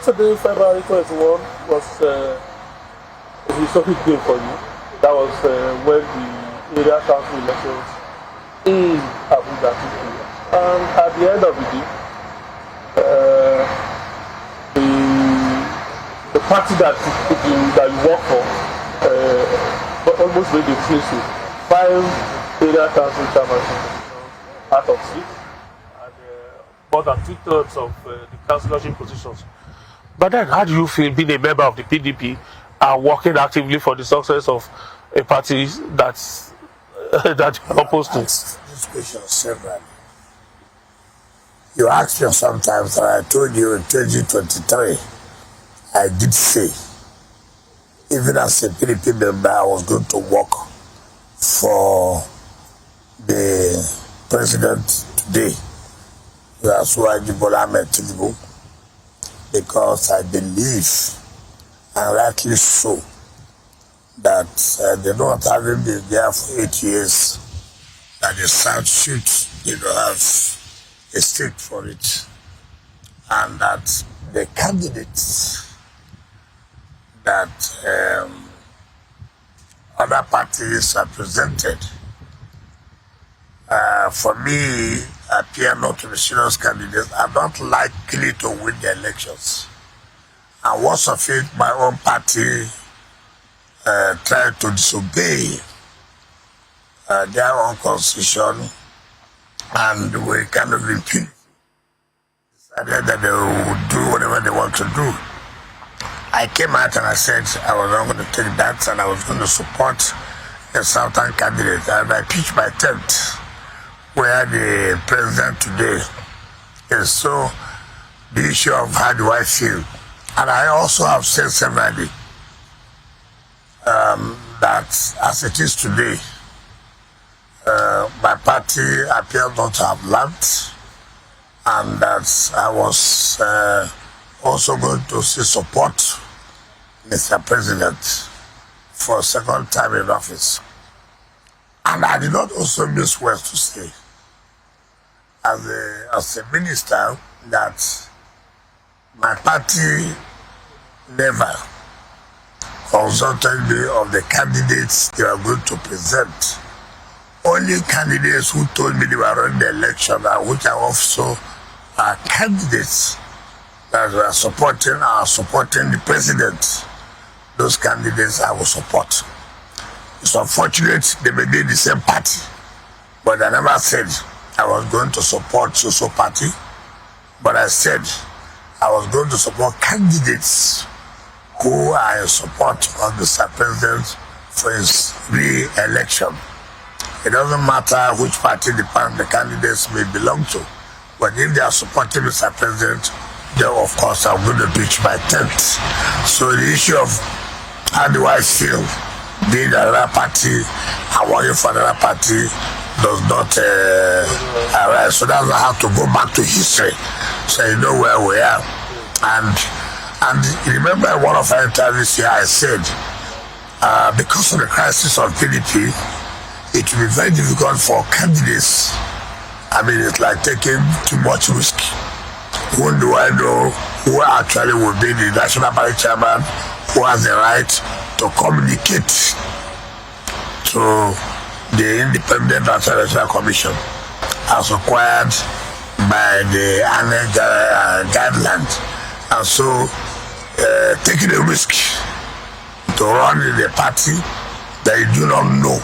Saturday, February 21 was a historic day for you. That was when the area council elections in Abuja took place. And at the end of the day, the party that you work for almost made a case with 5 area council chairmanship out of 6, and more than 2/3 of the councillorship positions. But then, how do you feel being a member of the PDP and working actively for the success of a party that you're opposed to? This question severally. You asked me sometimes, and I told you in 2023, I did say, even as a PDP member, I was going to work for the president today. That's why Bola Tinubu, because I believe, and rightly so, that they don't having been there for 8 years, that the South should, have a stake for it, and that the candidates that other parties are presented, for me, appear not to be serious candidates, are not likely to win the elections. And worse of it, my own party tried to disobey their own constitution, and we kind of decided that they would do whatever they want to do. I came out and I said I was not going to take that, and I was going to support a Southern candidate, and I pitched my tent where the president today is. So the issue of how do I feel, and I also have said severally that as it is today, my party appears not to have learned, and that I was also going to see support Mr. President for a second time in office. And I did not also miss words to say as a minister that my party never consulted me of the candidates they are going to present. Only candidates who told me they were running the election, and which are also candidates that are supporting the president. Those candidates I will support. It's unfortunate they may be the same party, but I never said I was going to support so party, but I said I was going to support candidates who are in support of Mr. President for his re-election. It doesn't matter which party the candidates may belong to, but if they are supporting Mr. President, then of course I'm going to pitch my tent. So the issue of how do I feel being another party and working for another party does not arise. So that's why I have to go back to history, so you know where we are. And remember one of our interviews here, I said because of the crisis of PDP, it will be very difficult for candidates. I mean, it's like taking too much risk. Who do I know who actually will be the national party chairman, who has the right to communicate to the Independent National Commission as required by the guidelines? And so taking a risk to run in a party that you do not know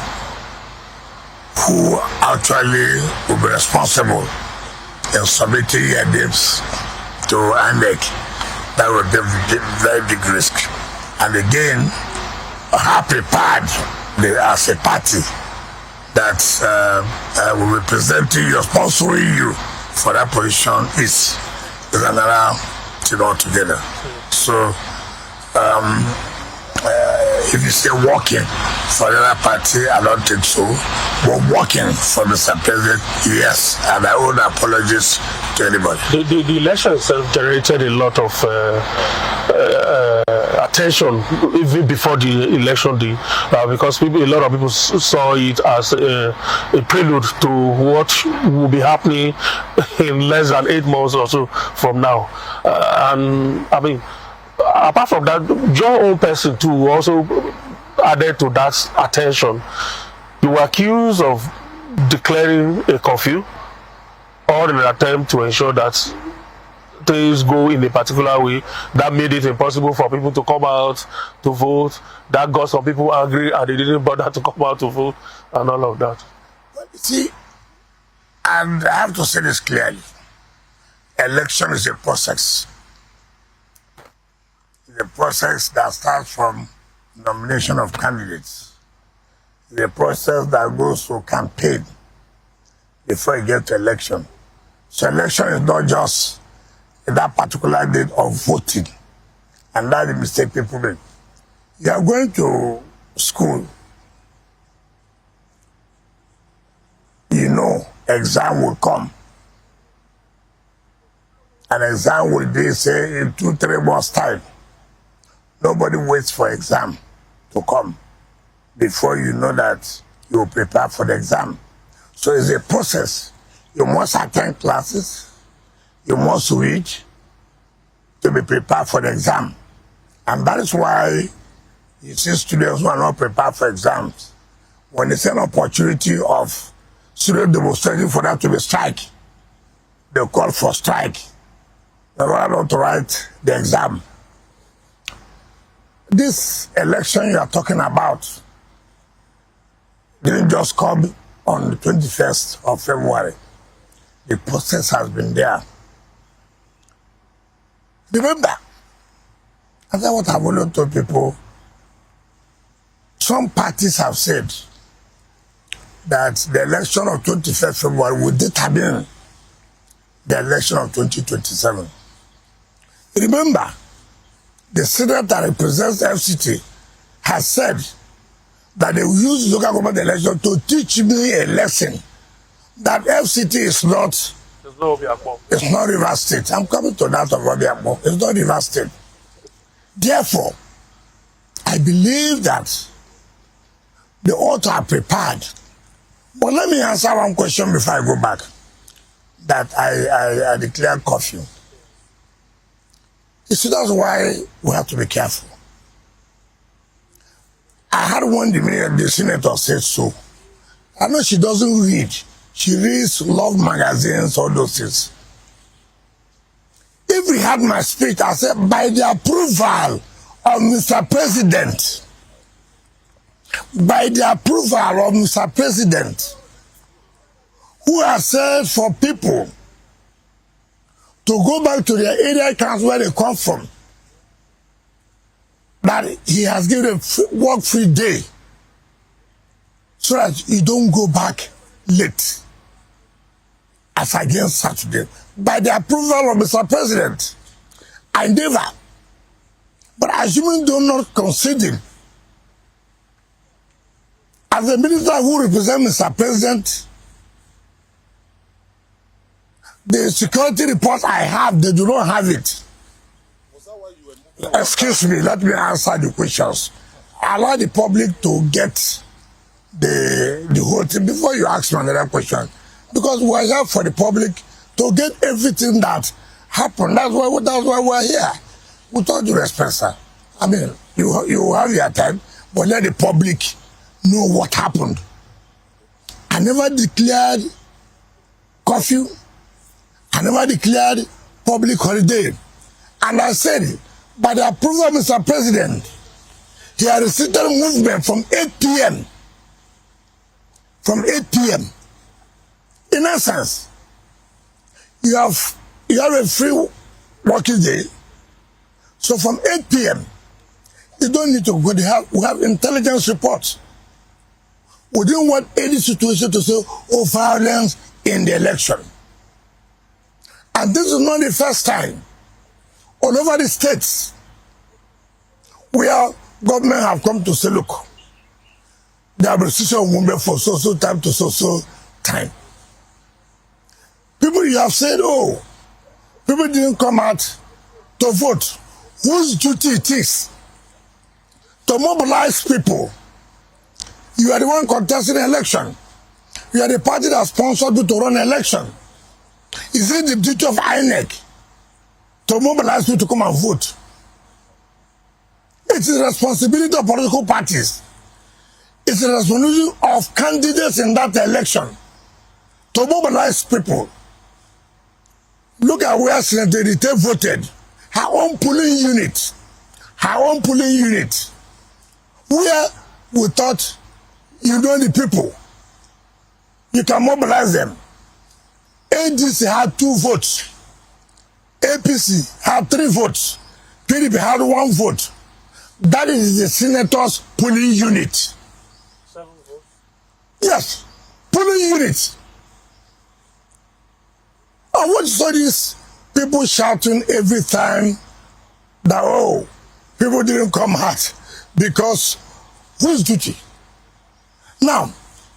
who actually will be responsible in submitting your names to INEC, that would be a very big risk. And again, how prepared they as a party that will be presenting you, sponsoring you for that position is another thing altogether. So If you say working for another party, I don't think so. But working for Mr. President, yes, and I owe apologies to anybody. The election itself generated a lot of attention even before the election day, because a lot of people saw it as a prelude to what will be happening in less than 8 months or so from now. And I mean, apart from that, your own person too also added to that attention. You were accused of declaring a curfew, or in an attempt to ensure that things go in a particular way that made it impossible for people to come out to vote. That got some people angry and they didn't bother to come out to vote and all of that. Well, you see, and I have to say this clearly, election is a process. It's a process that starts from nomination of candidates. It's a process that goes through campaign before you get to election. So election is not just that particular date of voting, and that's the mistake people make. You are going to school, you know exam will come. An exam will be, say, in 2-3 months' time. Nobody waits for exam to come before you know that you will prepare for the exam. So it's a process. You must attend classes. You must read to be prepared for the exam. And that is why you see students who are not prepared for exams. When it's an opportunity of student demonstrating for them to be strike, they call for strike. They rather not to write the exam. This election you are talking about didn't just come on the 21st of February. The process has been there. Remember, that's what I've always told people. Some parties have said that the election of 21st February will determine the election of 2027. Remember, the Senate that represents FCT has said that they will use local government election to teach me a lesson that FCT is not. It's not River State. I'm coming to that of Obiakpo. It's not River State. Therefore, I believe that they ought to have prepared. But let me answer one question before I go back. That I declare curfew. You see, that's why we have to be careful. I had one the senator said so. I know she doesn't read. She reads love magazines, all those things. If we had my speech, I said, by the approval of Mr. President, by the approval of Mr. President, who has said for people to go back to their area council where they come from, that he has given a work-free day so that you don't go back late as against Saturday. By the approval of Mr. President, I never, but assuming do not concede, as a minister who represents Mr. President, the security reports I have, they do not have it. Was that why you were moving? Excuse me, let me answer the questions. Allow the public to get the whole thing before you ask me another question. Because we are here for the public to get everything that happened. That's why we're here. With all due respect, sir. I mean, you have your time, but let the public know what happened. I never declared curfew. I never declared public holiday. And I said, by the approval of Mr. President, he has restricted movement from 8 p.m. From 8 p.m. In essence, you have a free working day. So from 8 p.m., you don't need to go. We have intelligence reports. We didn't want any situation to say, oh, violence in the election. And this is not the first time. All over the states, we are government have come to say, look, the administration will be for so time to so time. People, you have said, oh, people didn't come out to vote. Whose duty it is to mobilize people? You are the one contesting the election. You are the party that sponsored you to run an election. Is it the duty of INEC to mobilize people to come and vote? It is the responsibility of political parties. It's the responsibility of candidates in that election to mobilize people. Look at where Senator Rite voted. Her own polling unit. Where we thought you know the people. You can mobilize them. ADC had 2 votes. APC had 3 votes. PDP had 1 vote. That is the senator's polling unit. 7 votes? Yes, polling unit. I want to saw these people shouting every time that, oh, people didn't come out because whose duty? Now,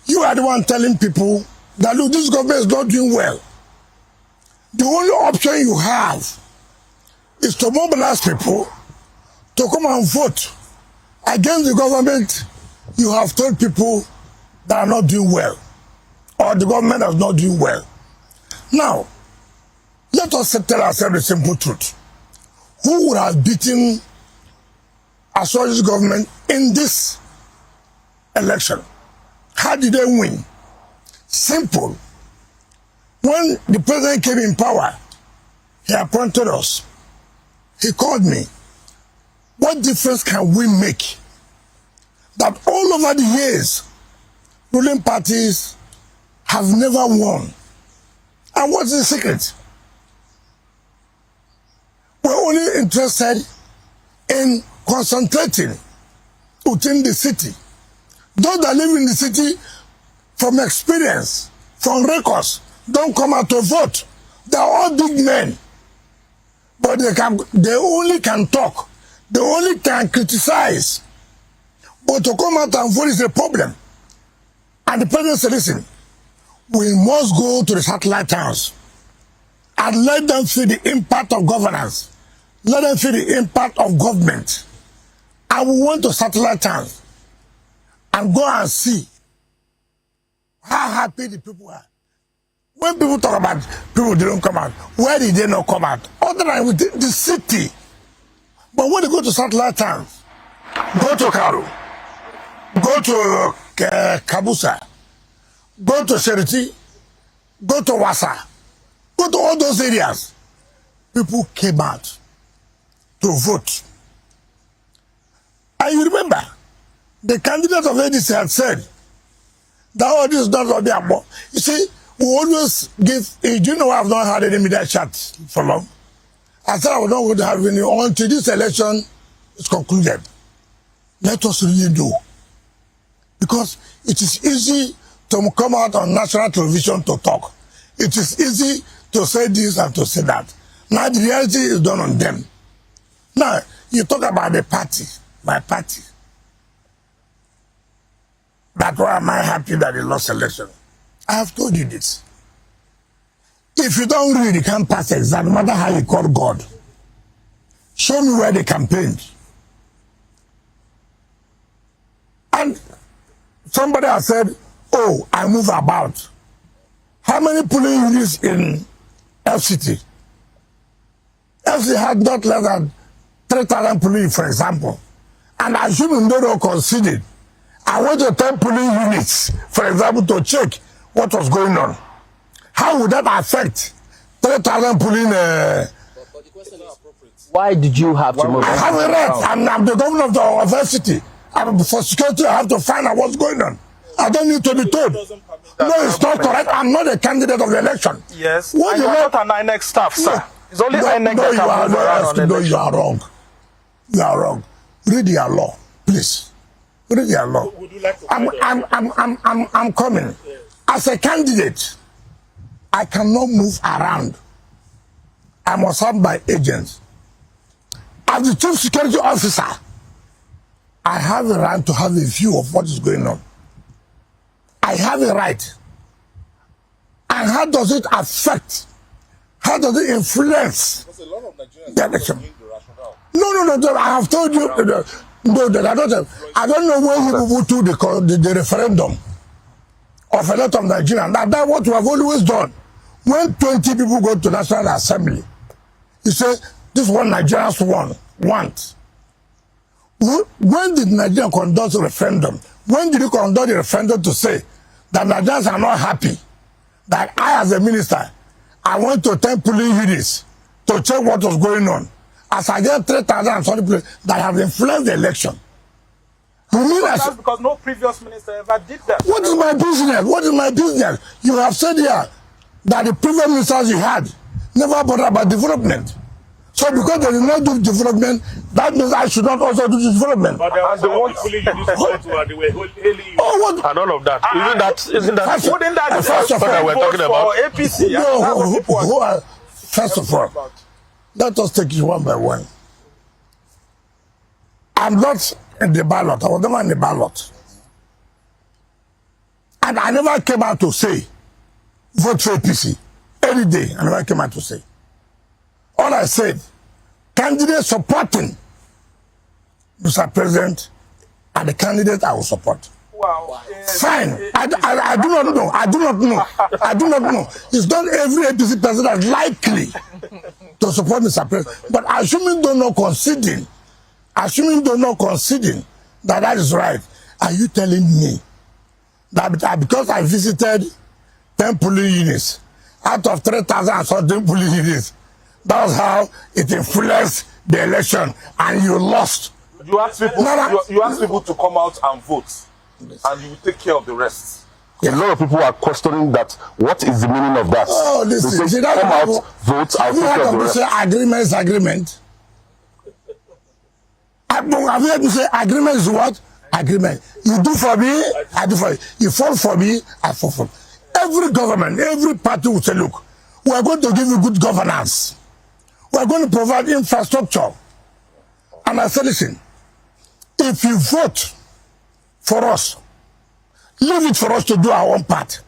you are the one telling people that, look, this government is not doing well. The only option you have is to mobilize people to come and vote against the government you have told people that are not doing well, or the government is not doing well. Now, let us tell ourselves the simple truth. Who would have beaten a socialist government in this election? How did they win? Simple. When the president came in power, he appointed us. He called me. What difference can we make? That all over the years, ruling parties have never won. And what's the secret? We're only interested in concentrating within the city. Those that live in the city, from experience, from records, don't come out to vote. They're all big men. But they only can talk. They only can criticize. But to come out and vote is a problem. And the president said, listen, we must go to the satellite towns and let them feel the impact of governance. Let them feel the impact of government. And we went to satellite towns and go and see how happy the people are. When people talk about people didn't come out, where did they not come out? Other than within the city. But when they go to satellite towns, go to Karu, go to Kabusa, go to Sheriti, go to Wasa, go to all those areas, people came out to vote. And you remember, the candidate of ADC had said that all this is not what they are about. You see, we always give, do you know I've not had any media chat for long? I said I would not have any until this election is concluded. Let us really do. Because it is easy to come out on national television to talk. It is easy to say this and to say that. Now the reality is done on them. Now, you talk about the party, my party. That's why am I happy that they lost election. I have told you this. If you don't read, you can't pass exam, no matter how you call God. Show me where they campaigned. And somebody has said, oh, I move about. How many polling units in FCT? FCT had not less than 3,000 polling, for example. And assuming they don't concede, I went to 10 polling units, for example, to check what was going on. How would that affect 3,000 polling? But the question is appropriate. Why did you have to move? I have a right. I'm the governor of the university. For security, I have to find out what's going on. I don't need to be told. No, it's not correct. I'm not a candidate of the election. Yes. What you are not an INEC staff, sir. No. It's only INEC that can move around on No, election. you are wrong. You are wrong. Read your law, please. Read your law. Would you like to I'm coming. Yes. As a candidate, I cannot move around. I must have my agents. As the chief security officer, I have a right to have a view of what is going on. I have a right. And how does it affect? How does it influence the election? No. I have told you. I don't know when people do the referendum of a lot of Nigerians. That's what we have always done. When 20 people go to National Assembly, you say, this is what Nigerians want. When did Nigeria conduct a referendum? When did you conduct a referendum to say that Nigerians are not happy? That I, as a minister, I went to 10 polling units to check what was going on. As I get 3,000 and something people that have influenced the election. You mean that's because no previous minister ever did that. What is my business? What is my business? You have said here that the previous ministers you had never bothered about development. So because they did not do development, that means I should not also do development. But there was the one fully they were hailing you and all of that. Isn't that wouldn't that first of all we're talking about APC? First of all, let us take it one by one. I'm not in the ballot. I was never in the ballot. And I never came out to say, vote for APC. Any day, I never came out to say. All I said, candidates supporting Mr. President are the candidates I will support. Wow. Fine. I do not know. I do not know. It's not every APC person that's likely to support Mr. President. But assuming they're not conceding that is right, are you telling me that because I visited 10 polling units out of 3,000 something polling units, that's how it influenced the election and you lost? You ask people to come out and vote, and you take care of the rest. A lot of people are questioning that. What is the meaning of that? Oh, listen, say, come out, vote, and take care of the rest. Agreement is agreement. Have you heard me say agreement is what? Agreement. You do for me, I do for you. You fall for me, I fall for you. Every government, every party will say, look, we are going to give you good governance. We are going to provide infrastructure. And I said, listen, if you vote for us, leave it for us to do our own part.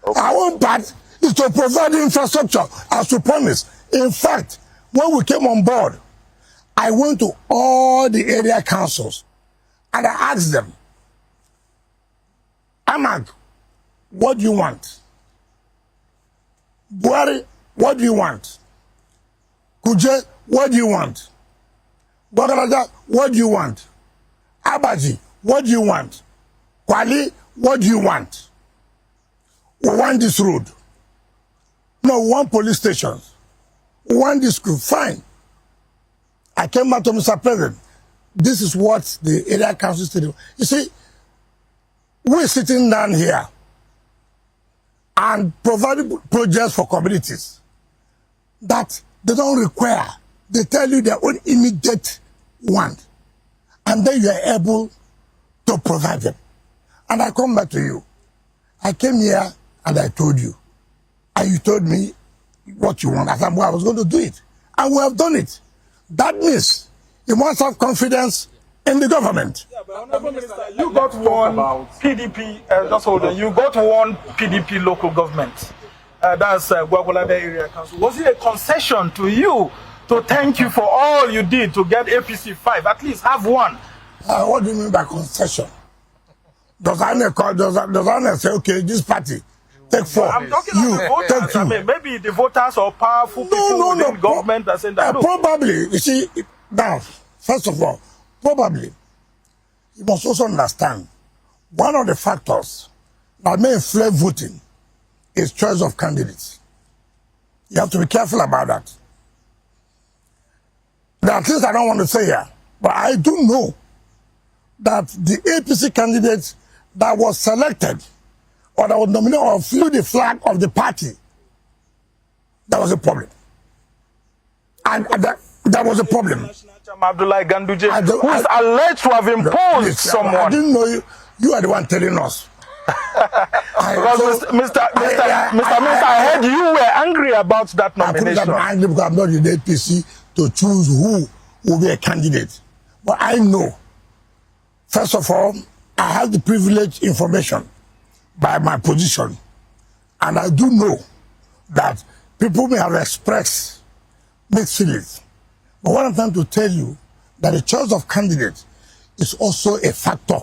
Okay. Our own part is to provide infrastructure, as we promised. In fact, when we came on board, I went to all the area councils and I asked them, Ahmad, what do you want? Buhari, what do you want? Kuje, what do you want? Bagaraja, what do you want? Abaji, what do you want? Kwali, what do you want? We want this road. No, we want police stations. We want this school. Fine. I came back to Mr. President. This is what the area council said. You see, we're sitting down here and providing projects for communities that they don't require. They tell you their own immediate want. And then you are able to provide them. And I come back to you. I came here and I told you. And you told me what you want. I said, well, I was going to do it. And we have done it. That means you must have confidence in the government. Yeah, but Honorable Minister, you got one PDP, just hold on, you got one PDP local government. That's Gwagwalada Area Council. Was it a concession to you to thank you for all you did to get APC 5? At least have one. What do you mean by concession? Does I say, okay, this party, take 4. I'm talking about the voters. I mean, maybe the voters or powerful people within government are saying that. Probably. You see, now, first of all, probably, you must also understand, one of the factors that may influence voting is choice of candidates. You have to be careful about that. There are things I don't want to say here, but I do know that the APC candidate that was selected or that was nominated or flew the flag of the party, that was a problem. And that was a problem. Abdullah Ganduje, who is alleged to have imposed someone. I didn't know you. You are the one telling us. Because Mr. Minister, I heard you were angry about that nomination. I'm angry because I'm not in the APC to choose who will be a candidate. But I know First of all, I have the privileged information by my position, and I do know that people may have expressed mixed feelings. But what I'm trying to tell you, that the choice of candidates is also a factor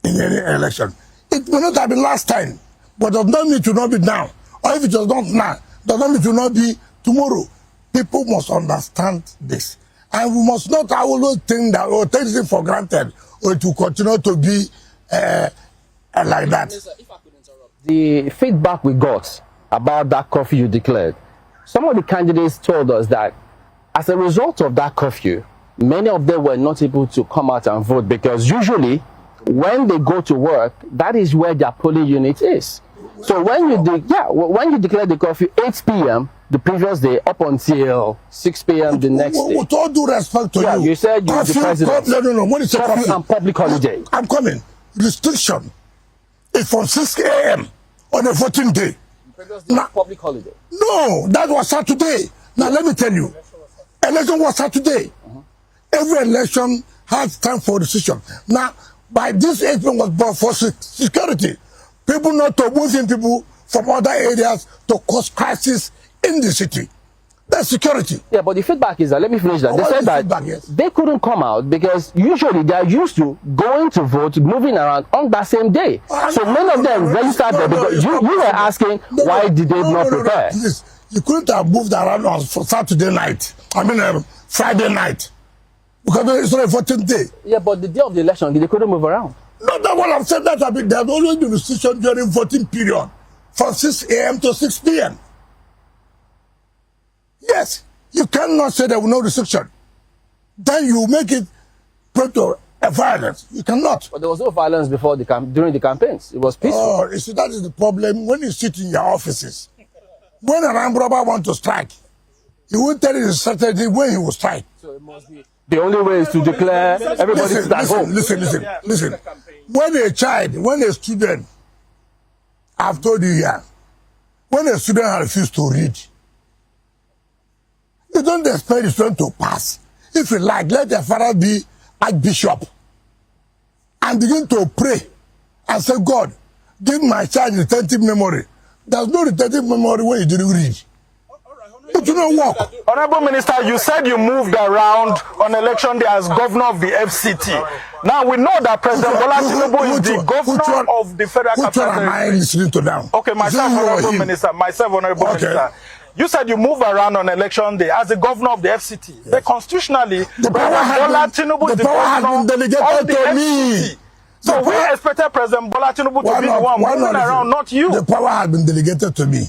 in any election. It may not have been last time, but does not mean it will not be now. Or if it was not now, does not mean it will not be tomorrow. People must understand this. And we must not always think that, or take it for granted, or it will continue to be like that. The feedback we got about that curfew you declared, some of the candidates told us that as a result of that curfew, many of them were not able to come out and vote because usually when they go to work, that is where their polling unit is. So when you declare the curfew 8 p.m. the previous day up until 6 p.m. the next day. With all due respect to you. You said you're the president. No. What is curfew and public holiday? I'm coming. Restriction is from 6 a.m. on a voting day. Now, public holiday. No, that was Saturday. Now let me tell you. Election was Saturday. Every election has time for decision. Now, by this April was brought for security. People not to move in people from other areas to cause crisis in the city. That's security. Yeah, but the feedback is that, let me finish that. They said that they couldn't come out because usually they are used to going to vote, moving around on that same day. So many of them registered there because you were asking why did they not prepare? Please, you couldn't have moved around on Saturday night. Friday night. Because it's not a voting day. Yeah, but the day of the election, they couldn't move around. No, that's what I've said. That there's always been restriction during voting period from 6 a.m. to 6 p.m. Yes, you cannot say there was no restriction. Then you make it to a violence. You cannot. But there was no violence before during the campaigns. It was peaceful. Oh, you see, that is the problem when you sit in your offices. When an armed robber wants to strike, he will tell you the strategy when he will strike. So it must be. The only way is to declare everybody at home. Listen. When a student, I've told you here, when a student has refused to read, you don't expect the student to pass. If you like, let their father be archbishop and begin to pray and say, God, give my child retentive memory. There's no retentive memory when you didn't read. It will not work. Honorable Minister, you said you moved around on election day as governor of the FCT. Now we know that President Bola Tinubu is the governor of the Federal Capital Territory. Which one am I listening to now? Okay, myself, Honorable Minister. Minister. You said you move around on election day as the governor of the FCT. Yes. But constitutionally, Bola Tinubu is the governor of the FCT. So we expected President Bola Tinubu to be the one moving around, not you. The power has been delegated to me.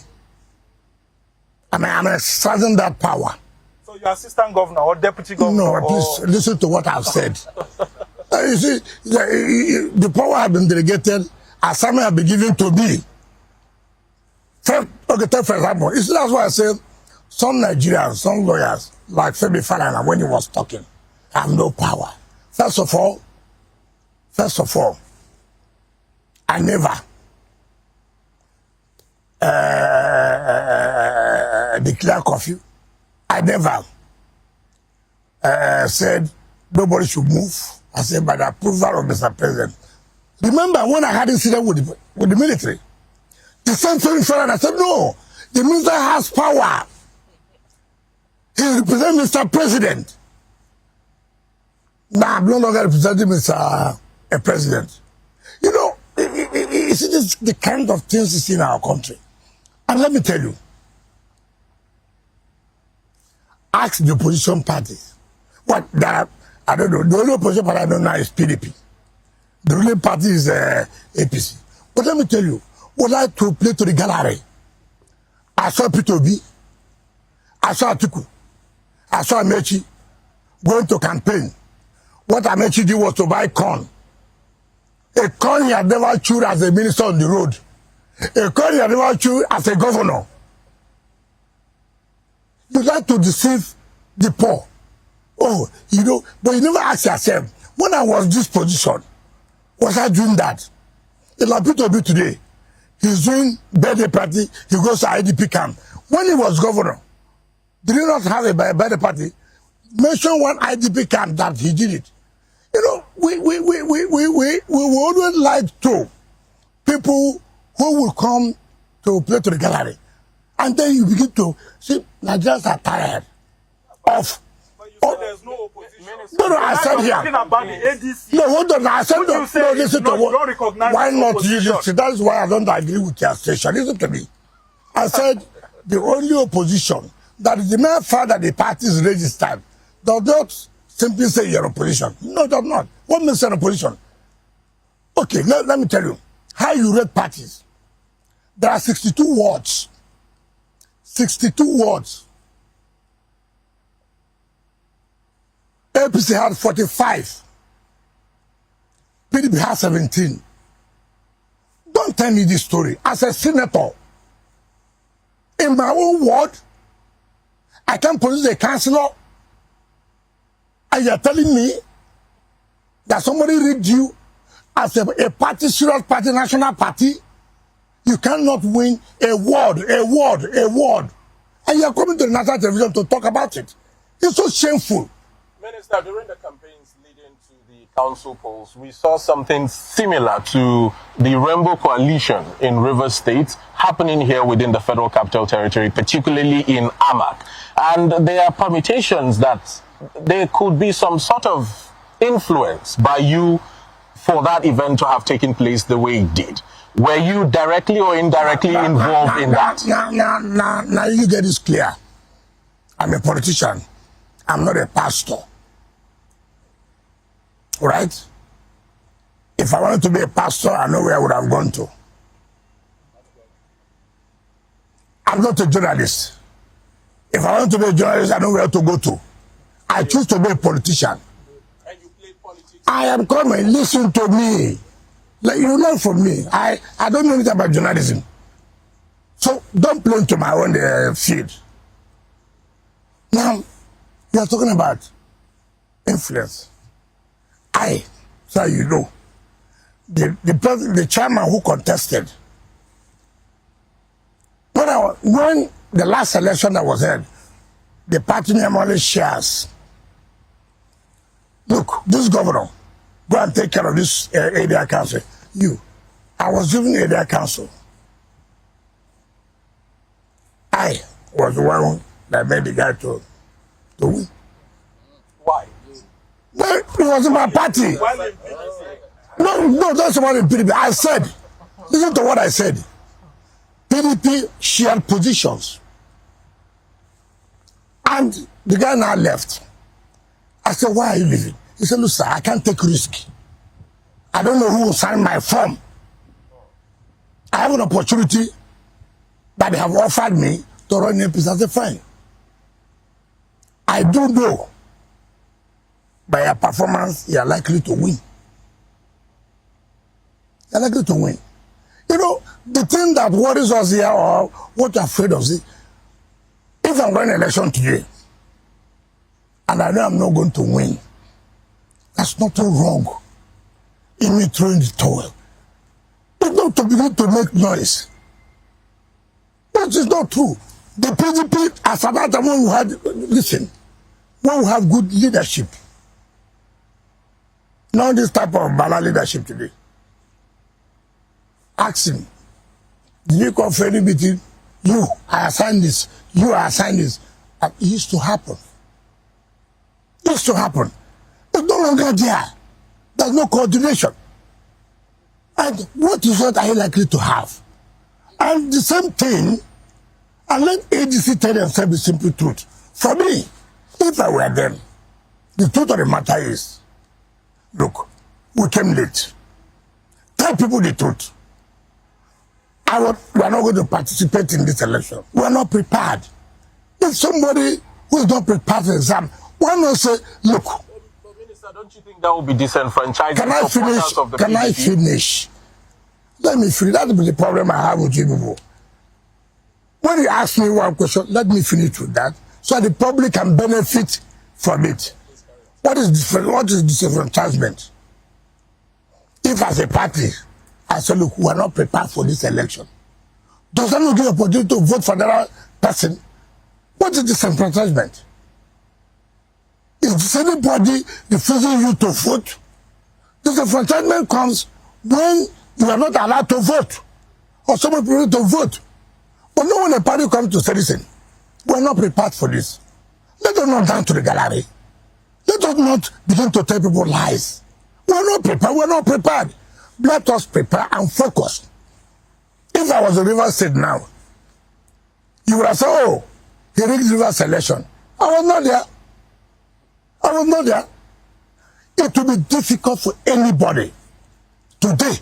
And I am exercising that power. So you're assistant governor or deputy governor? No, please listen to what I've said. You see, the power has been delegated, assignment has been given to me. Take for example, you see, that's why I say some Nigerians, some lawyers, like Femi Falana, when he was talking, have no power. First of all, I never declare curfew. I never said nobody should move. I said by the approval of Mr. President. Remember when I had incident with the military? The same thing and I said no. The minister has power. He represents Mr. President. Now I'm no longer representing Mr. President. You know, it's just the kind of things you see in our country. And let me tell you, ask the opposition parties. What that I don't know. The only opposition party I don't know is PDP. The ruling party is APC. But let me tell you, would I to play to the gallery? I saw P2B, I saw Atiku, I saw Amechi going to campaign. What Amechi did was to buy corn. A corn he had never chewed as a minister on the road. A corn he had never chewed as a governor. You like to deceive the poor. Oh, you know, but you never ask yourself, when I was this position, was I doing that? In P2B today, he's doing birthday party, he goes to IDP camp. When he was governor, did he not have a birthday party? Mention one IDP camp that he did it. You know, we always like to people who will come to play to the gallery. And then you begin to see Nigerians are tired of. But you said there's no opposition. No, I said here. Talking about the ADC. No, hold on. I said no. Listen to what. Why not you listen? That's why I don't agree with your station. Listen to me. I said the only opposition that is the mere fact that the party is registered does not simply say you're opposition. No, does not. What makes an opposition? Okay, let me tell you how you rate parties. There are 62 wards. 62 wards. APC had 45. PDP has 17. Don't tell me this story. As a senator, in my own ward, I can produce a councillor, and you're telling me that somebody rigged you as a party, serious party, national party. You cannot win a ward, and you're coming to the national television to talk about it. It's so shameful. Minister, during the campaigns leading to the council polls, we saw something similar to the Rainbow Coalition in Rivers State happening here within the Federal Capital Territory, particularly in Amak. And there are permutations that there could be some sort of influence by you for that event to have taken place the way it did. Were you directly or indirectly involved in that? Now you get this clear. I'm a politician. I'm not a pastor. Right? If I wanted to be a pastor, I know where I would have gone to. I'm not a journalist. If I want to be a journalist, I know where to go to. I choose to be a politician. And you play politics. I am coming. Listen to me. Like, you learn from me. I don't know anything about journalism. So don't play into my own field. Now, you are talking about influence. So you know, the chairman who contested, when the last election that was held, the party normally shares. Look, this governor, go and take care of this area council. I was given area council. I was the one that made the guy to win. Why? No, it wasn't my party. No, that's what in PDP. I said, listen to what I said. PDP shared positions. And the guy now left. I said, why are you leaving? He said, look, sir, I can't take risk. I don't know who will sign my form. I have an opportunity that they have offered me to run a piece as a fine. I do know by your performance, you are likely to win. You are likely to win. You know, the thing that worries us here, or what you're afraid of, is if I'm running an election today, and I know I'm not going to win, that's nothing wrong in me throwing the towel. But not to begin to make noise. That is not true. The PDP, as about the one who had, listen, one who have good leadership. Not this type of banal leadership today. Ask him, did you confer between you, I assign this, you, I assign this. And it used to happen. It used to happen. It's no longer there. There's no coordination. And what result are you likely to have? And the same thing, and let ADC tell themselves the simple truth. For me, if I were them, the truth of the matter is, look, we came late. Tell people the truth. We are not going to participate in this election. We are not prepared. If somebody who is not prepared for the exam, why not say, look. But Minister, don't you think that will be disenfranchising? Can I finish? Can I finish? Let me finish. That's the problem I have with you people. When you ask me one question, let me finish with that, so the public can benefit from it. What is disenfranchisement? If as a party, I say, look, we are not prepared for this election, does that not give opportunity to vote for another person? What is disenfranchisement? Is anybody refusing you to vote? Disenfranchisement comes when you are not allowed to vote, or someone prepared to vote. But no when a party comes to say, listen, we are not prepared for this. Let us not down to the gallery. Let us not begin to tell people lies. We are not prepared. We are not prepared. Let us prepare and focus. If I was a River State now, you would have said, oh, he rigged River's election. I was not there. I was not there. It will be difficult for anybody today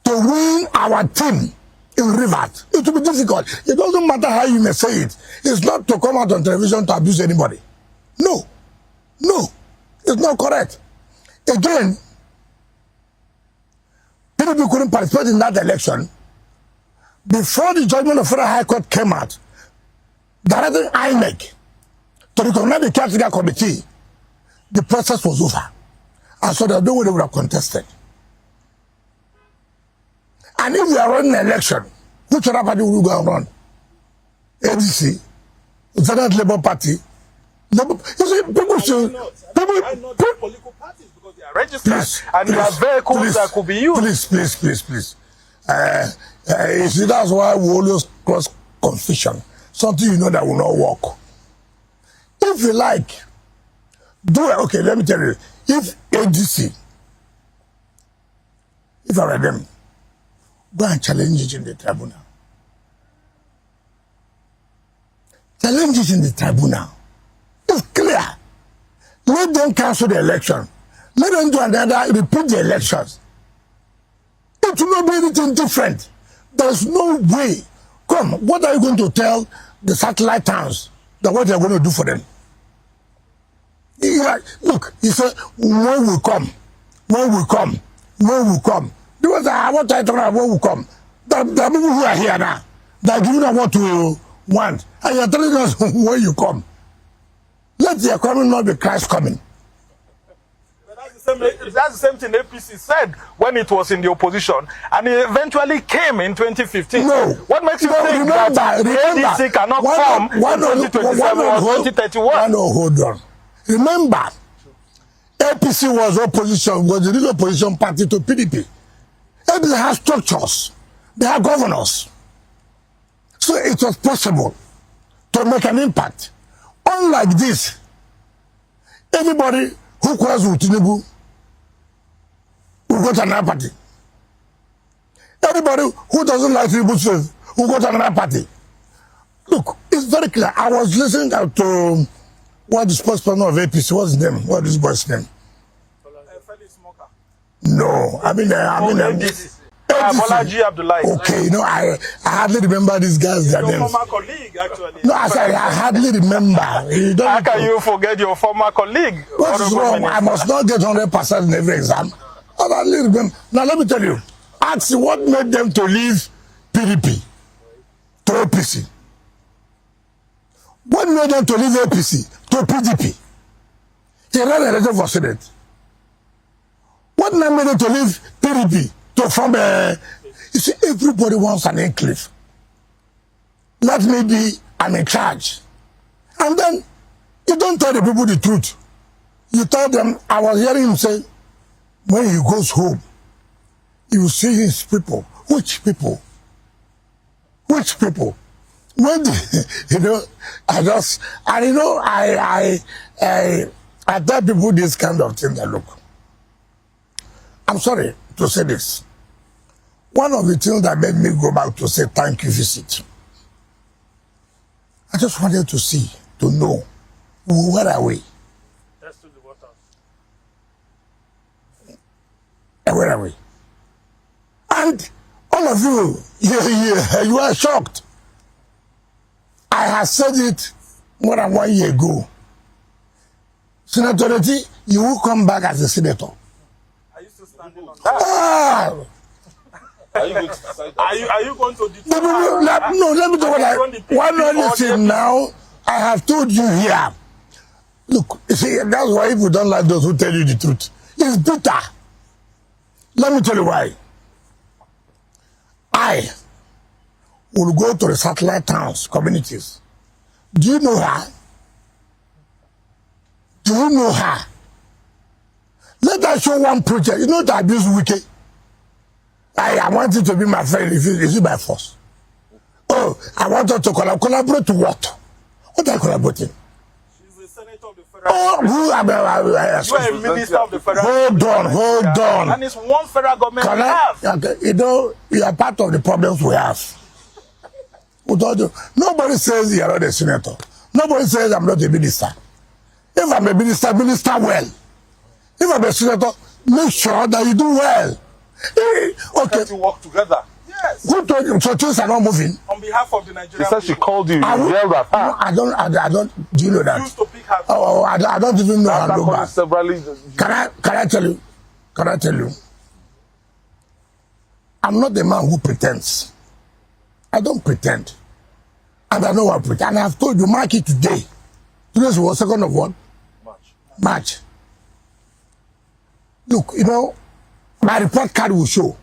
to win our team in Rivers. It will be difficult. It doesn't matter how you may say it. It's not to come out on television to abuse anybody. No. No. It's not correct. Again, PDP couldn't participate in that election before the judgment of Federal High Court came out, directing INEC to recognize the Caretaker Committee. The process was over. And so there's no way they would have contested. And if we are running an election, which other party will we go and run? ADC, Senate Labour Party. You see, people should. Why not the political parties? Because they are registered and they have vehicles that could be used. Please. You see, that's why we always cross confusion. Something you know that will not work. If you like, do it. Okay, let me tell you. If ADC, if I were them, go and challenge it in the tribunal. Challenge it in the tribunal. It's clear. Let them cancel the election. Let them do another, repeat the elections. It will not be anything different. There's no way. Come, what are you going to tell the satellite towns that what they're going to do for them? Look, he said, when we come. Because what I talking about, when we come. There are people who are here now. They are giving us what we want. And you're telling us when you come. Let the economy not be Christ coming. That's the same thing APC said when it was in the opposition, and it eventually came in 2015. No. What makes you think that ADC cannot come in 2027 or 2031? No, hold on. Remember, APC was the real opposition party to PDP. APC has structures. They have governors. So it was possible to make an impact. Unlike this, anybody who quarrels with Tinubu will go to another party. Anybody who doesn't like Tinubu says will go to another party. Look, it's very clear. I was listening to what the spokesperson of APC, what's his name? What is this boy's name? No, Bolaji Abdullahi. Okay, I hardly remember these guys. Their names. Former colleague, actually. No, I hardly remember. How can you forget your former colleague? What is wrong? I must not get 100% in every exam. I hardly remember. Now let me tell you. Ask what made them to leave PDP to APC. What made them to leave APC to PDP? He ran an election for Senate. What made them to leave PDP to form a... You see, everybody wants an enclave. Let me be, I'm in charge. And then, you don't tell the people the truth. You tell them, I was hearing him say, when he goes home, he will see his people. Which people? Which people? When I tell people this kind of thing that look. I'm sorry to say this. One of the things that made me go back to say thank you visit. I just wanted to see, to know, where are we? Let's do the water. And where are we? And all of you are shocked. I have said it more than 1 year ago. Senator Reti, you will come back as a senator. Are you still standing on that? Are you going to determine? No, let me tell you one only thing now. I have told you here. Look, you see, that's why people don't like those who tell you the truth. It's bitter. Let me tell you why. I will go to the satellite towns, communities. Do you know her? Do you know her? Let us show one project. You know that abuse Wike. I want it to be my friend. Is it by force? Oh, I want her to collaborate to what? What are you collaborating? She's the senator of the federal. Oh, you are a minister of the federal. Hold on. And it's one federal government we have. Okay, you know, you are part of the problems we have. Nobody says you are not a senator. Nobody says I'm not a minister. If I'm a minister, minister well. If I'm a senator, make sure that you do well. Okay. To work together. Yes. Who told you? So things are not moving. On behalf of the Nigerian She said she people. called you. You yelled at her. I don't. Do you know that? Used to pick her. Oh, I don't even know how to look back. Severally. Can I tell you? Can I tell you? I'm not the man who pretends. I don't pretend. And I know what I pretend. And I've told you, mark it today. Today's was 2nd of what? March. Look, you know, my report card will show.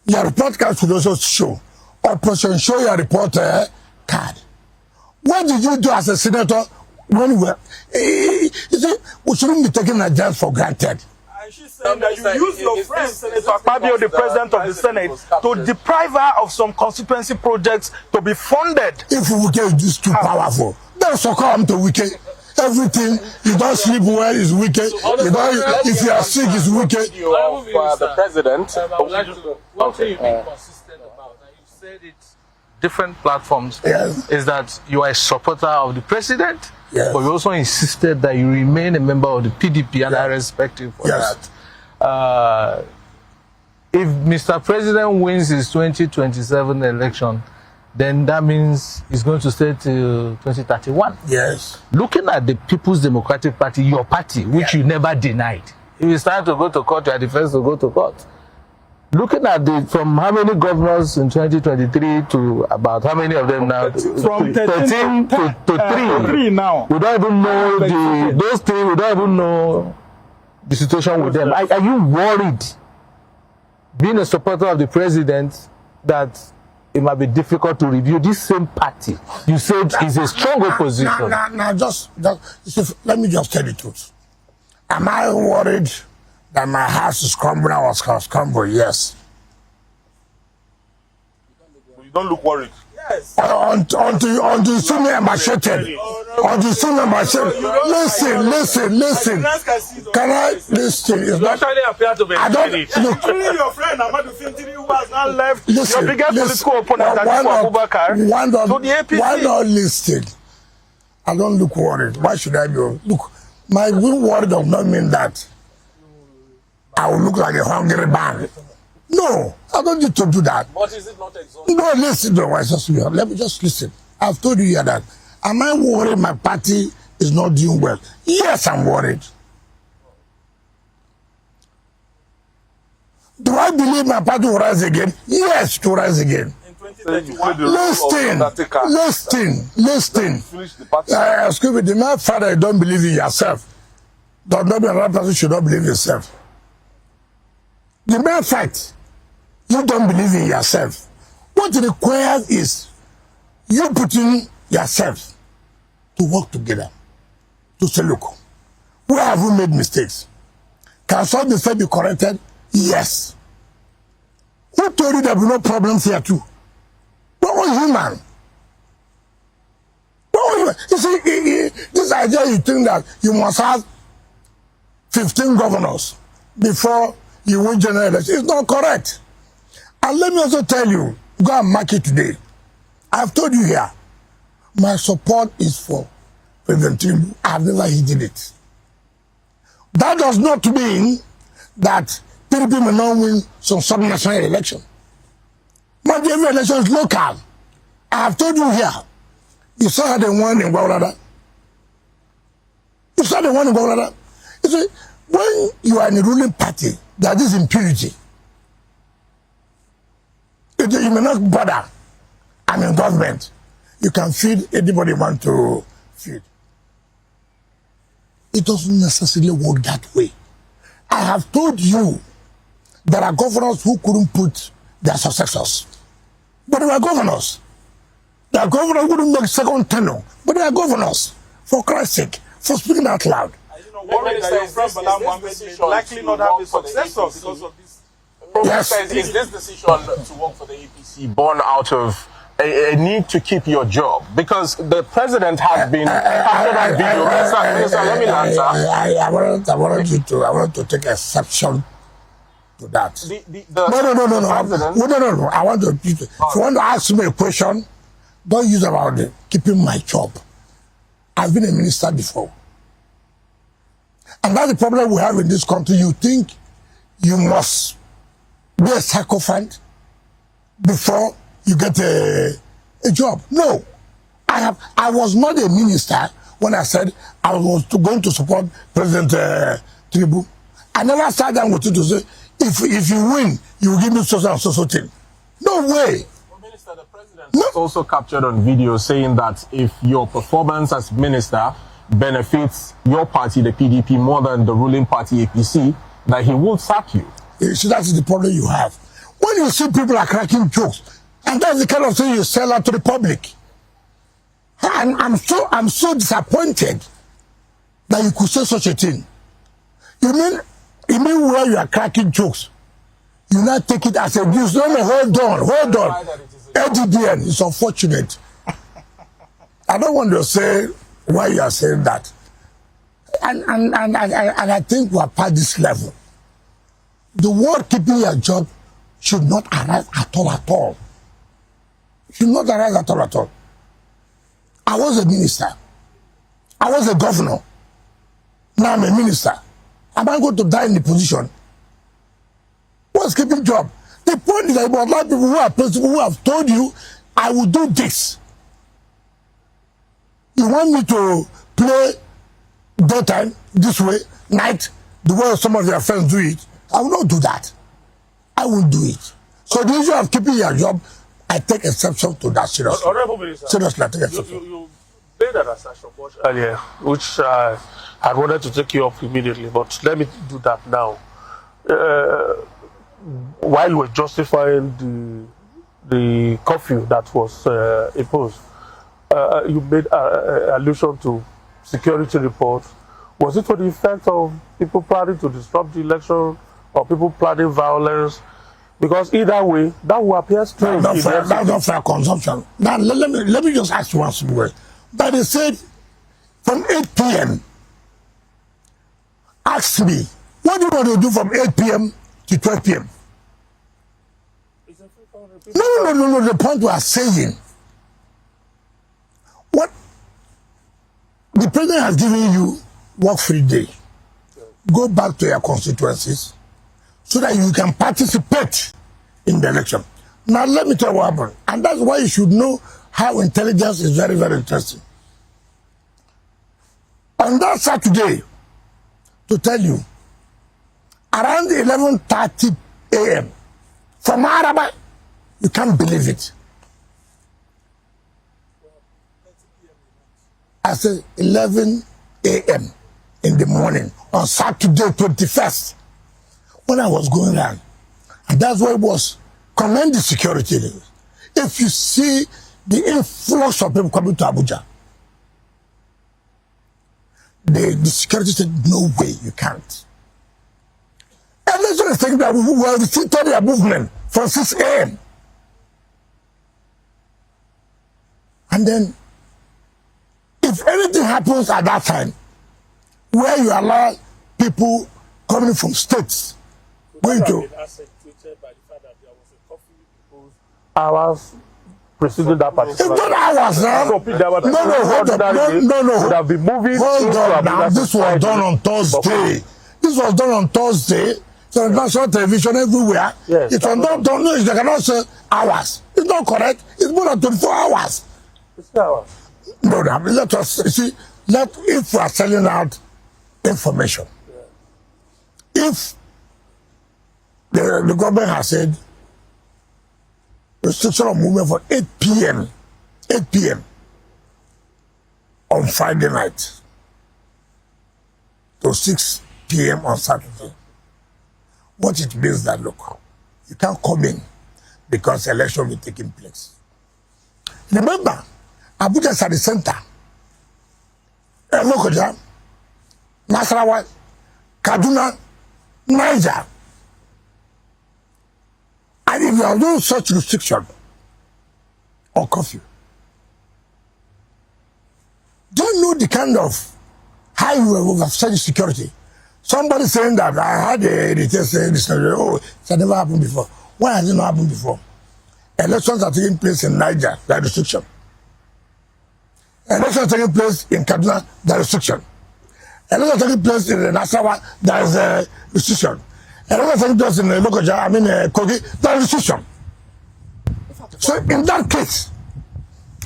Your report card should also show. Operation show your report card. What did you do as a senator when we were... You see, we shouldn't be taking Nigerians for granted. And she's saying that you use your friend, Senator Akpabio, the president of the Senate, to deprive her of some constituency projects to be funded. If Wike is too powerful, then succumb to Wike. Everything, you don't sleep well is Wike. If you are sick is Wike. The president. I would like to, one thing you've been consistent about, and you've said it different platforms, Yes. is that you are a supporter of the president, Yes. but you also insisted that you remain a member of the PDP, and I respect you for Yes. that. If Mr. President wins his 2027 election, then that means he's going to stay till 2031. Yes. Looking at the People's Democratic Party, your party, which you never denied, if it's time to go to court, you are the first to go to court. Looking at from how many governors in 2023 to about how many of them now? From 13 to 3 now. We don't even know those 3, we don't even know the situation with them. Are you worried, being a supporter of the president, that it might be difficult to review this same party? You said is a strong opposition. Now, just let me just tell the truth. Am I worried that my house is crumbling? I was crumbling, yes. You don't look worried. Yes. Until you see me macheted. Until you see me macheted. Listen. Can I listen? It's not. I don't. Look. Including your friend Ahmadu Fintiri, who has now left Listen, your biggest political opponent, why to the APC. Why not listen? I don't look worried. Why should I be? Look, my being worried does not mean that I will look like a hungry man. No, I don't need to do that. But is it not exhausting? No, listen, let me just listen. I've told you here that, am I worried my party is not doing well? Yes, I'm worried. Do I believe my party will rise again? Yes, to rise again. In 2031. Listen. Excuse me, the man father, you don't believe in yourself. Does not mean another person should not believe in yourself. The mere fact you don't believe in yourself, what it requires is you putting yourself to work together, to say, look, where have we made mistakes? Can some mistake be corrected? Yes. Who told you there will be no problems here too? What was human? You see, this idea you think that you must have 15 governors before you win general election is not correct. And let me also tell you, go and mark it today. I've told you here, my support is for President Tinubu. I've never hidden it. That does not mean that PDP may not win some sub-national election. But every election is local. I have told you here, you saw the one in Gwawalada. You saw the one in Gwawalada. You see, when you are in a ruling party, that is impurity. You may not bother. I'm in government. You can feed anybody you want to feed. It doesn't necessarily work that way. I have told you there are governors who couldn't put their successors. But they were governors. There are governors who couldn't make second tenure. But they are governors. For Christ's sake. For speaking out loud. worried that your friend Bala Mohammed may likely not have a successor because of this. Yes. Is this decision to work for the APC born out of a need to keep your job? Because the president has been after that video. Minister, let me answer. I want to take exception to that. No. I want to. If you want to ask me a question, don't use about keeping my job. I've been a minister before. And that's the problem we have in this country. You think you must be a sycophant before you get a job. No. I was not a minister when I said I was going to support President Tinubu. I never sat down with you to say, if you win, you will give me so and so thing. No way. Well, Minister, the president was also captured on video saying that if your performance as minister benefits your party, the PDP, more than the ruling party, APC, that he will sack you. So that's the problem you have. When you see people are cracking jokes, and that's the kind of thing you sell out to the public. And I'm so disappointed that you could say such a thing. You mean where you are cracking jokes, you not take it as a news. No, hold on. LGDN is unfortunate. I don't want to say why you are saying that. And I think we are past this level. The word keeping your job should not arise at all. Should not arise at all. I was a minister. I was a governor. Now I'm a minister. Am I going to die in the position? What's keeping job? The point is that about a lot of people who are principal who have told you, I will do this. You want me to play daytime this way, night, the way some of your friends do it? I will not do that. I will do it. So the issue of keeping your job, I take exception to that seriously. Honorable Minister, seriously, I take exception. You made an assertion much earlier, which I wanted to take you up immediately, but let me do that now. While we're justifying the curfew that was imposed, you made allusion to security reports. Was it to the effect of people planning to disrupt the election or people planning violence? Because either way, that will appear strange. That's not fair consumption. Now, let me just ask you one simple way. But they said from 8 p.m., ask me, what do you want to do from 8 p.m. to 12 p.m.? No. The point we are saying, what the president has given you work-free day. Go back to your constituencies so that you can participate in the election. Now, let me tell you what happened. And that's why you should know how intelligence is very, very interesting. On that Saturday, to tell you, around 11:30 a.m., from Araba, you can't believe it. I said 11 a.m. in the morning on Saturday 21st when I was going around. And that's why it was commend the security. If you see the influx of people coming to Abuja, the security said, no way, you can't. And that's what I think that we were restricted their movement from 6 a.m. And then, if anything happens at that time, where you allow people coming from states going to... Hours preceding that particular... It's not hours now. No. Would have been moving... Hold on now. This was done on Thursday. This was done on Thursday. So national television everywhere. Yes, it's on don't know. They cannot say hours. It's not correct. It's more than 24 hours. It's hours. No, let us see. If we are selling out information, if the government has said restriction of movement for 8 p.m. on Friday night to 6 p.m. on Saturday, what it means that, look, you can't come in because election will be taking place. Remember, Abuja is at the center. Look at that. Nasarawa, Kaduna, Niger. And if you have no such restriction or curfew, do you know the kind of how you have such security? Somebody saying that I had a detail saying this, oh, it's never happened before. Why has it not happened before? Elections are taking place in Niger, there are restriction. Elections are taking place in Kaduna, there are restriction. Elections are taking place in Nasarawa, there is a restriction. Elections are taking place in Kogi, there is restriction. So in that case,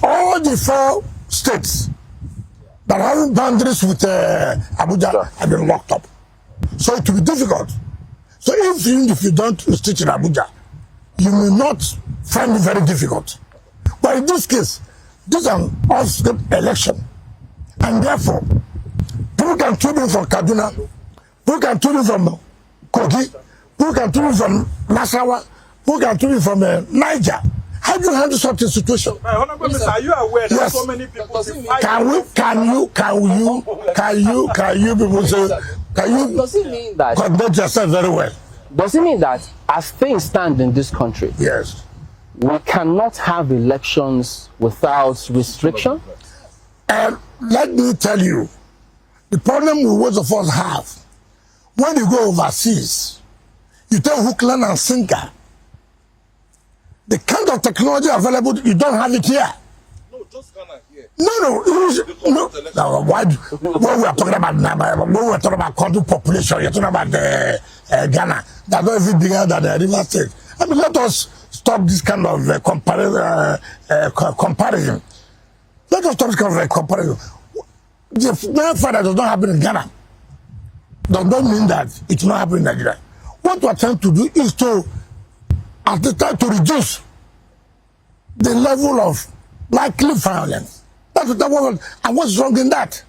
all the 4 states that have boundaries with Abuja have been locked up. So it will be difficult. So even if you don't restrict in Abuja, you may not find it very difficult. But in this case, this is an off-state election. And therefore, people can tune in from Kaduna, people can tune in from Kogi, people can tune in from Nasarawa, people can tune in from Niger. How do you handle such a situation? Honorable Minister, are you aware that Yes. so many people... Can you people say, can you Does it mean that? conduct yourself very well? Does it mean that as things stand in this country, Yes. we cannot have elections without restriction? And let me tell you, the problem most of us have, when you go overseas, you take hook, line, and sinker. The kind of technology available, you don't have it here. No, just Ghana here. No. Why? When we are talking about when we are talking about country population, you're talking about Ghana. That's not even bigger than the River State. I mean, let us stop this kind of comparison. Let us stop this kind of comparison. The fact that does not happen in Ghana does not mean that it will not happen in Nigeria. What we are trying to do is to, at the time, to reduce the level of likely violence. That's what I want. And what's wrong in that?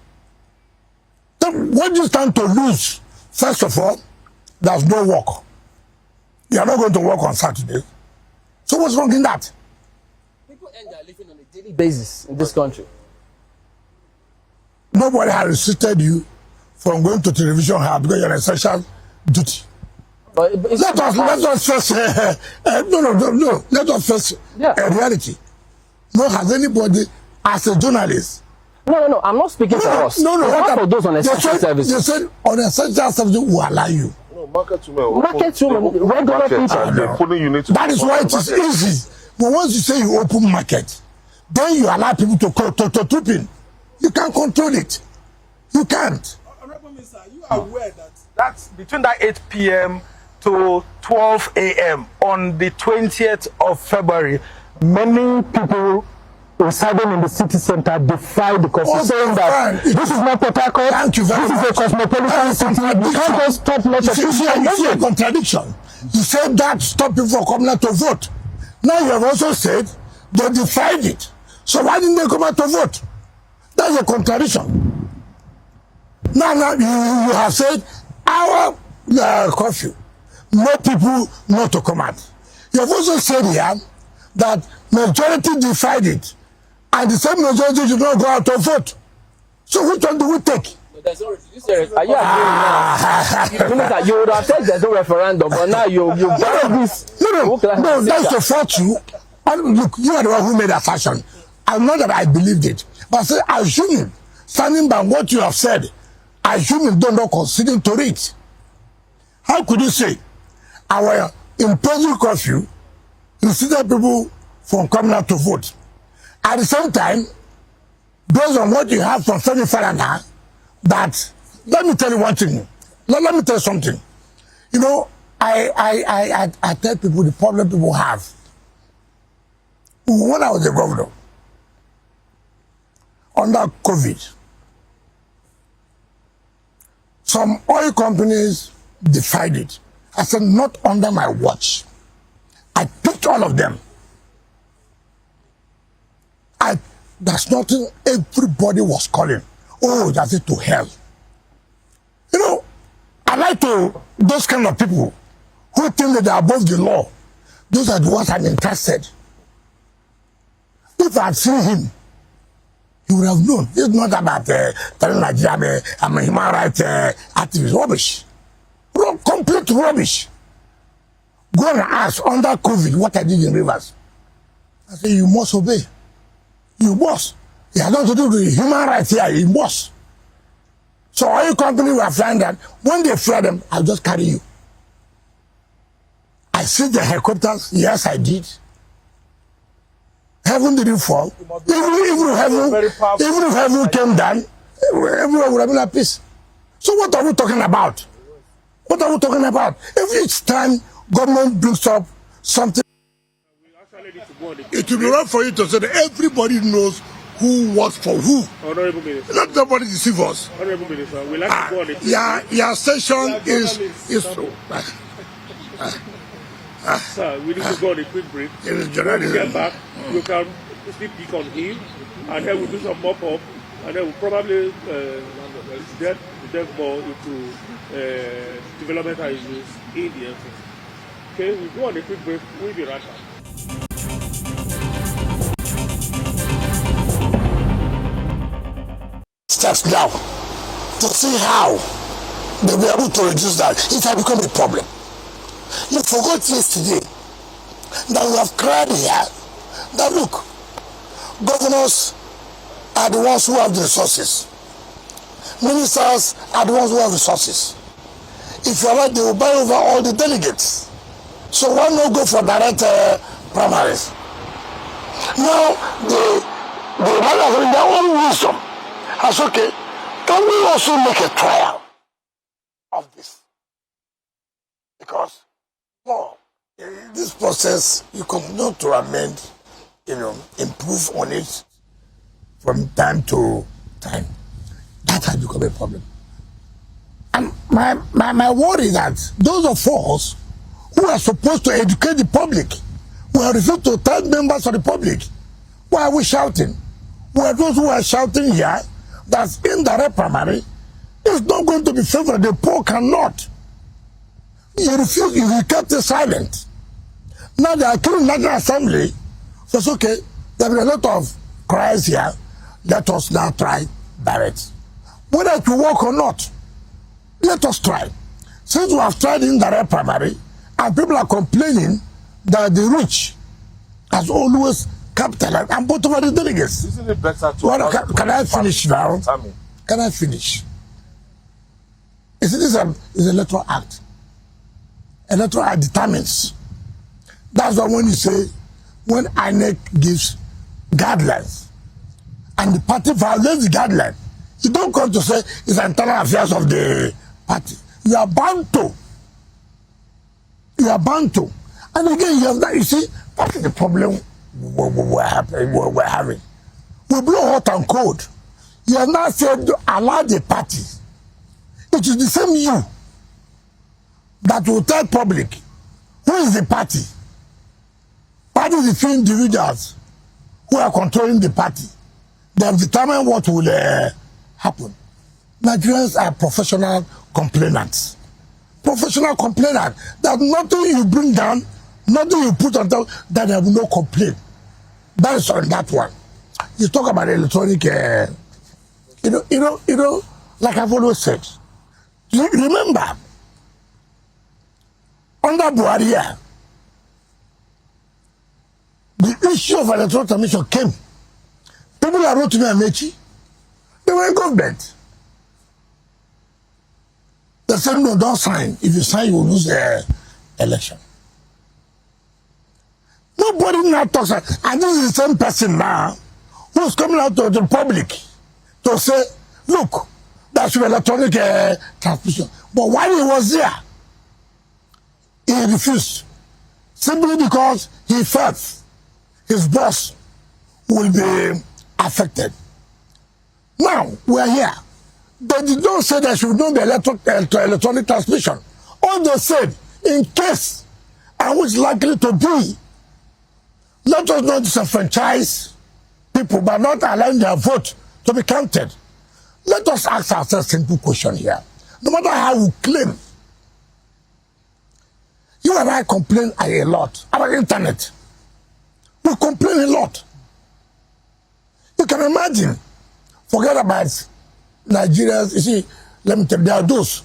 Then what you stand to lose? First of all, there's no work. You are not going to work on Saturday. So what's wrong in that? People end their living on a daily basis in this country. Nobody has restricted you from going to television hub because you're an essential duty. But Let us face no. Let us face a reality. No, has anybody, as a journalist? No. I'm not speaking for us. No. Not for those on essential services. You said on essential services will allow you. No, market women. Market women, regular people. They're putting you to. That is why it is easy. But once you say you open market, then you allow people to troop in. You can't control it. You can't. Honorable Minister, are you aware that that's between that 8 p.m. to 12 a.m. on the 20th of February, Many people residing in the city center defied the curfew, saying that this is not Port Harcourt, Thank you very this much. is a cosmopolitan city. You can't just stop lots of people from You see a voting. contradiction. You said that stop people from coming out to vote. Now you have also said they defied it. So why didn't they come out to vote? That's a contradiction. Now you have said our curfew, no people not to come out. You have also said here that majority defied it, and the same majority did not go out to vote. So which one do we take? Are you agreeing now? You would have said there's no referendum, but now you got this. No, that's the fault you. And look, you are the one who made that fashion. I'm not that I believed it, but I say, assuming, standing by what you have said, assuming don't not consider to it. How could you say our imposing curfew restricted people from coming out to vote? At the same time, based on what you have from Femi Falana, that, let me tell you one thing. Let me tell you something. You know, I tell people the problem people have. When I was a governor, under COVID, some oil companies defied it. I said, not under my watch. I picked all of them. That's nothing everybody was calling. Oh, that's it to hell. You know, I like those kind of people who think that they are above the law. Those are the ones I'm interested. If I had seen him, he would have known. It's not about telling Nigeria I'm a human rights activist. Rubbish. Complete rubbish. Go and ask under COVID what I did in Rivers. I say, you must obey. You must. It has nothing to do with human rights here. You must. So all you companies will find that when they fly them, I'll just carry you. I see the helicopters. Yes, I did. Heaven didn't fall. Even if heaven came down, everyone would have been at peace. So what are we talking about? What are we talking about? If each time government brings up something, it will be wrong for you to say that everybody knows who works for who. Honorable Minister. Let nobody deceive us. Honorable Minister, we like to go on a your session is Sir, we need to go on a quick break. It is when we get back, you can still pick on him, and then we'll do some mop-up, and then we'll probably delve more into developmental issues in the NC. Okay, we'll go on a quick break. We'll be right back. Steps now to see how they'll be able to reduce that. It has become a problem. You forgot yesterday that we have cried here that look, governors are the ones who have the resources. Ministers are the ones who have resources. If you're right, they will buy over all the delegates. So why not go for direct primaries? Now, the managers in their own wisdom has okay, can we also make a trial of this? Because, no, in this process, you continue to amend, improve on it from time to time. That has become a problem. And my worry is that those of us who are supposed to educate the public, we are refused to tell members of the public, why are we shouting? We are those who are shouting here that indirect primary is not going to be favored. The poor cannot. You refuse, you kept it silent. Now they are killing National Assembly. So it's okay. There will be a lot of cries here. Let us now try direct. Whether it will work or not, let us try. Since we have tried indirect primary, and people are complaining that the rich has always capitalized and bought over the delegates. Isn't it better to... Can I finish now? Can I finish? This is an electoral act. Electoral act determines. That's why when you say, when INEC gives guidelines, and the party violates the guideline, you don't come to say it's internal affairs of the party. You are bound to. You are bound to. And again, you have that. You see, that is the problem we're having. We blow hot and cold. You have not said allow the party. It is the same you that will tell public who is the party. Party is the few individuals who are controlling the party. They have determined what will happen. Nigerians are professional complainants. Professional complainants. That nothing you bring down, nothing you put on top, that they have no complaint. That is on that one. You talk about electronic, like I've always said. Remember, under Buhari, the issue of electoral commission came. People that wrote to me and Mechi, they were in government. They said, no, don't sign. If you sign, you will lose the election. Nobody now talks. And this is the same person now who's coming out to the public to say, look, that's electronic transmission. But while he was there, he refused. Simply because he felt his boss will be affected. Now, we're here. They did not say there should not be electronic transmission. All they said, in case, and which likely to be, let us not disenfranchise people by not allowing their vote to be counted. Let us ask ourselves a simple question here. No matter how we claim, you and I complain a lot about internet. We complain a lot. You can imagine Forget about Nigerians. You see, let me tell you, there are those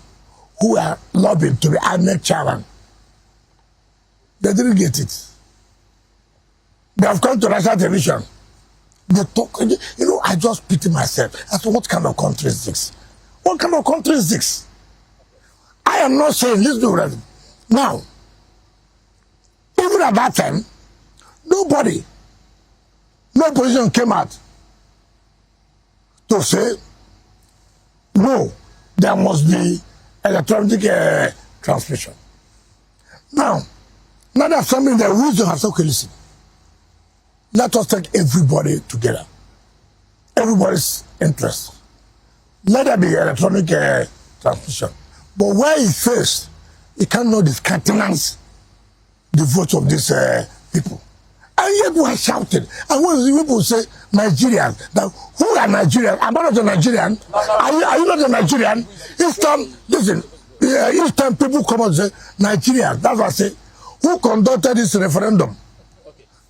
who are lobbying to be INEC chairman. They didn't get it. They have come to national television. They talk, you know, I just pity myself. I said, what kind of country is this? What kind of country is this? I am not saying, listen to it. Now, even at that time, no opposition came out to say, no, there must be electronic transmission. Now that something that wisdom has said, okay, listen, let us take everybody together. Everybody's interest. Let there be electronic transmission. But where he fails, he cannot discountenance the votes of these people. And yet we are shouting. And when people say Nigerians, that who are Nigerians? I'm not a Nigerian. Are you not a Nigerian? Each time people come out and say Nigerians, that's what I say. Who conducted this referendum?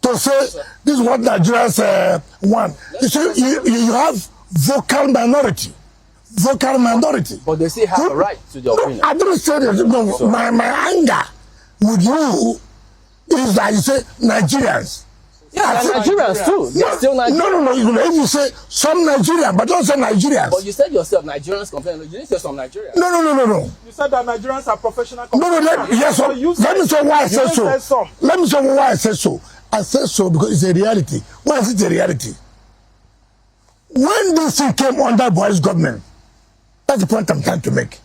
To say this is what Nigerians want. You see, you have vocal minority. Vocal minority. But they still have a right to their opinion. I didn't say that. No, my anger with you is that you say Nigerians. Yeah, Nigerians too. They're still Nigerians. No. If you say some Nigerians, but don't say Nigerians. But you said yourself, Nigerians complain. You didn't say some Nigerians. No. You said that Nigerians are professional. Let me say why I said so. Let me say why I said so. I said so because it's a reality. Why is it a reality? When this thing came under Buhari's government, that's the point I'm trying to make.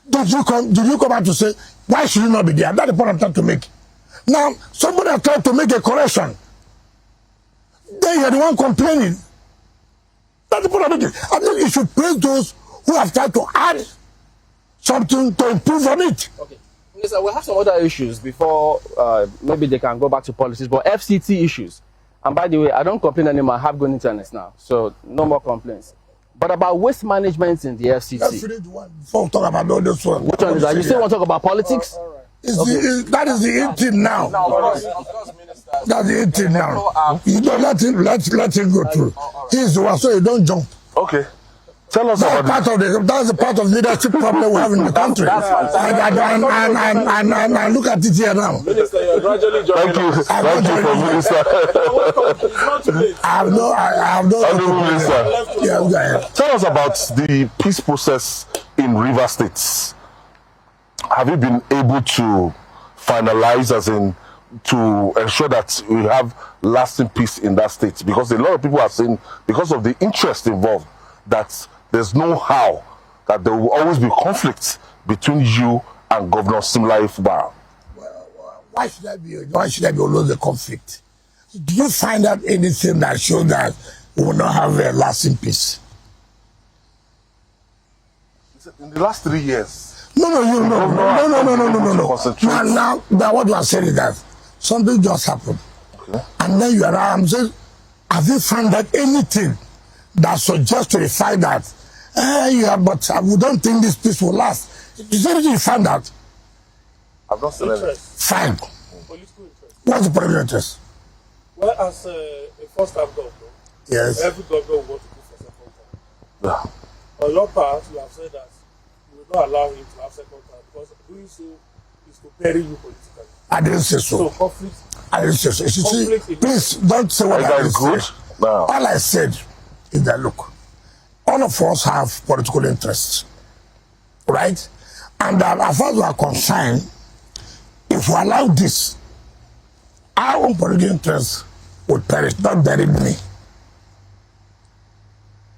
Did you come out to say, why should you not be there? That's the point I'm trying to make. Now, somebody has tried to make a correction. Then you're the one complaining. That's the point I'm making. I think you should praise those who have tried to add something to improve on it. Okay. Minister, we'll have some other issues before maybe they can go back to politics, but FCT issues. And by the way, I don't complain anymore. I have good internet now, so no more complaints. But about waste management in the FCT. Let's finish the one before we talk about all this one. Which one is that? You still want to talk about politics? That is the 18 now. That's the 18 now. You don't let him go through. He's the one, so you don't jump. Okay. Tell us about that's a part of leadership problem we have in the country. And look at it here now. Minister, you're gradually joining. Thank you, Minister. I have no. Minister. Yeah, go ahead. Tell us about the peace process in River State. Have you been able to finalize, as in to ensure that we have lasting peace in that state? Because a lot of people are saying, because of the interest involved, that there's no how that there will always be conflict between you and Governor Simlaye Fubara. Why should there be always a conflict? Do you find out anything that shows that we will not have a lasting peace? In the last 3 years. No. Now, what you are saying is that something just happened. Okay. And then you are I'm saying, have you found out anything that suggests to the fact that but we don't think this peace will last? Is there anything you found out? I've not seen it. Fine. Political interest. What's the political interest? Well, as a first-time governor, yes, every governor will want to go for second term. Yeah. On your part, you have said that you will not allow him to have second term because doing so is to bury you politically. I didn't say so. So conflict. I didn't say so. You see, please don't say what I didn't say. No. All I said is that, look, all of us have political interests, right? And as far as we are concerned, if we allow this, our own political interests would perish, not bury me.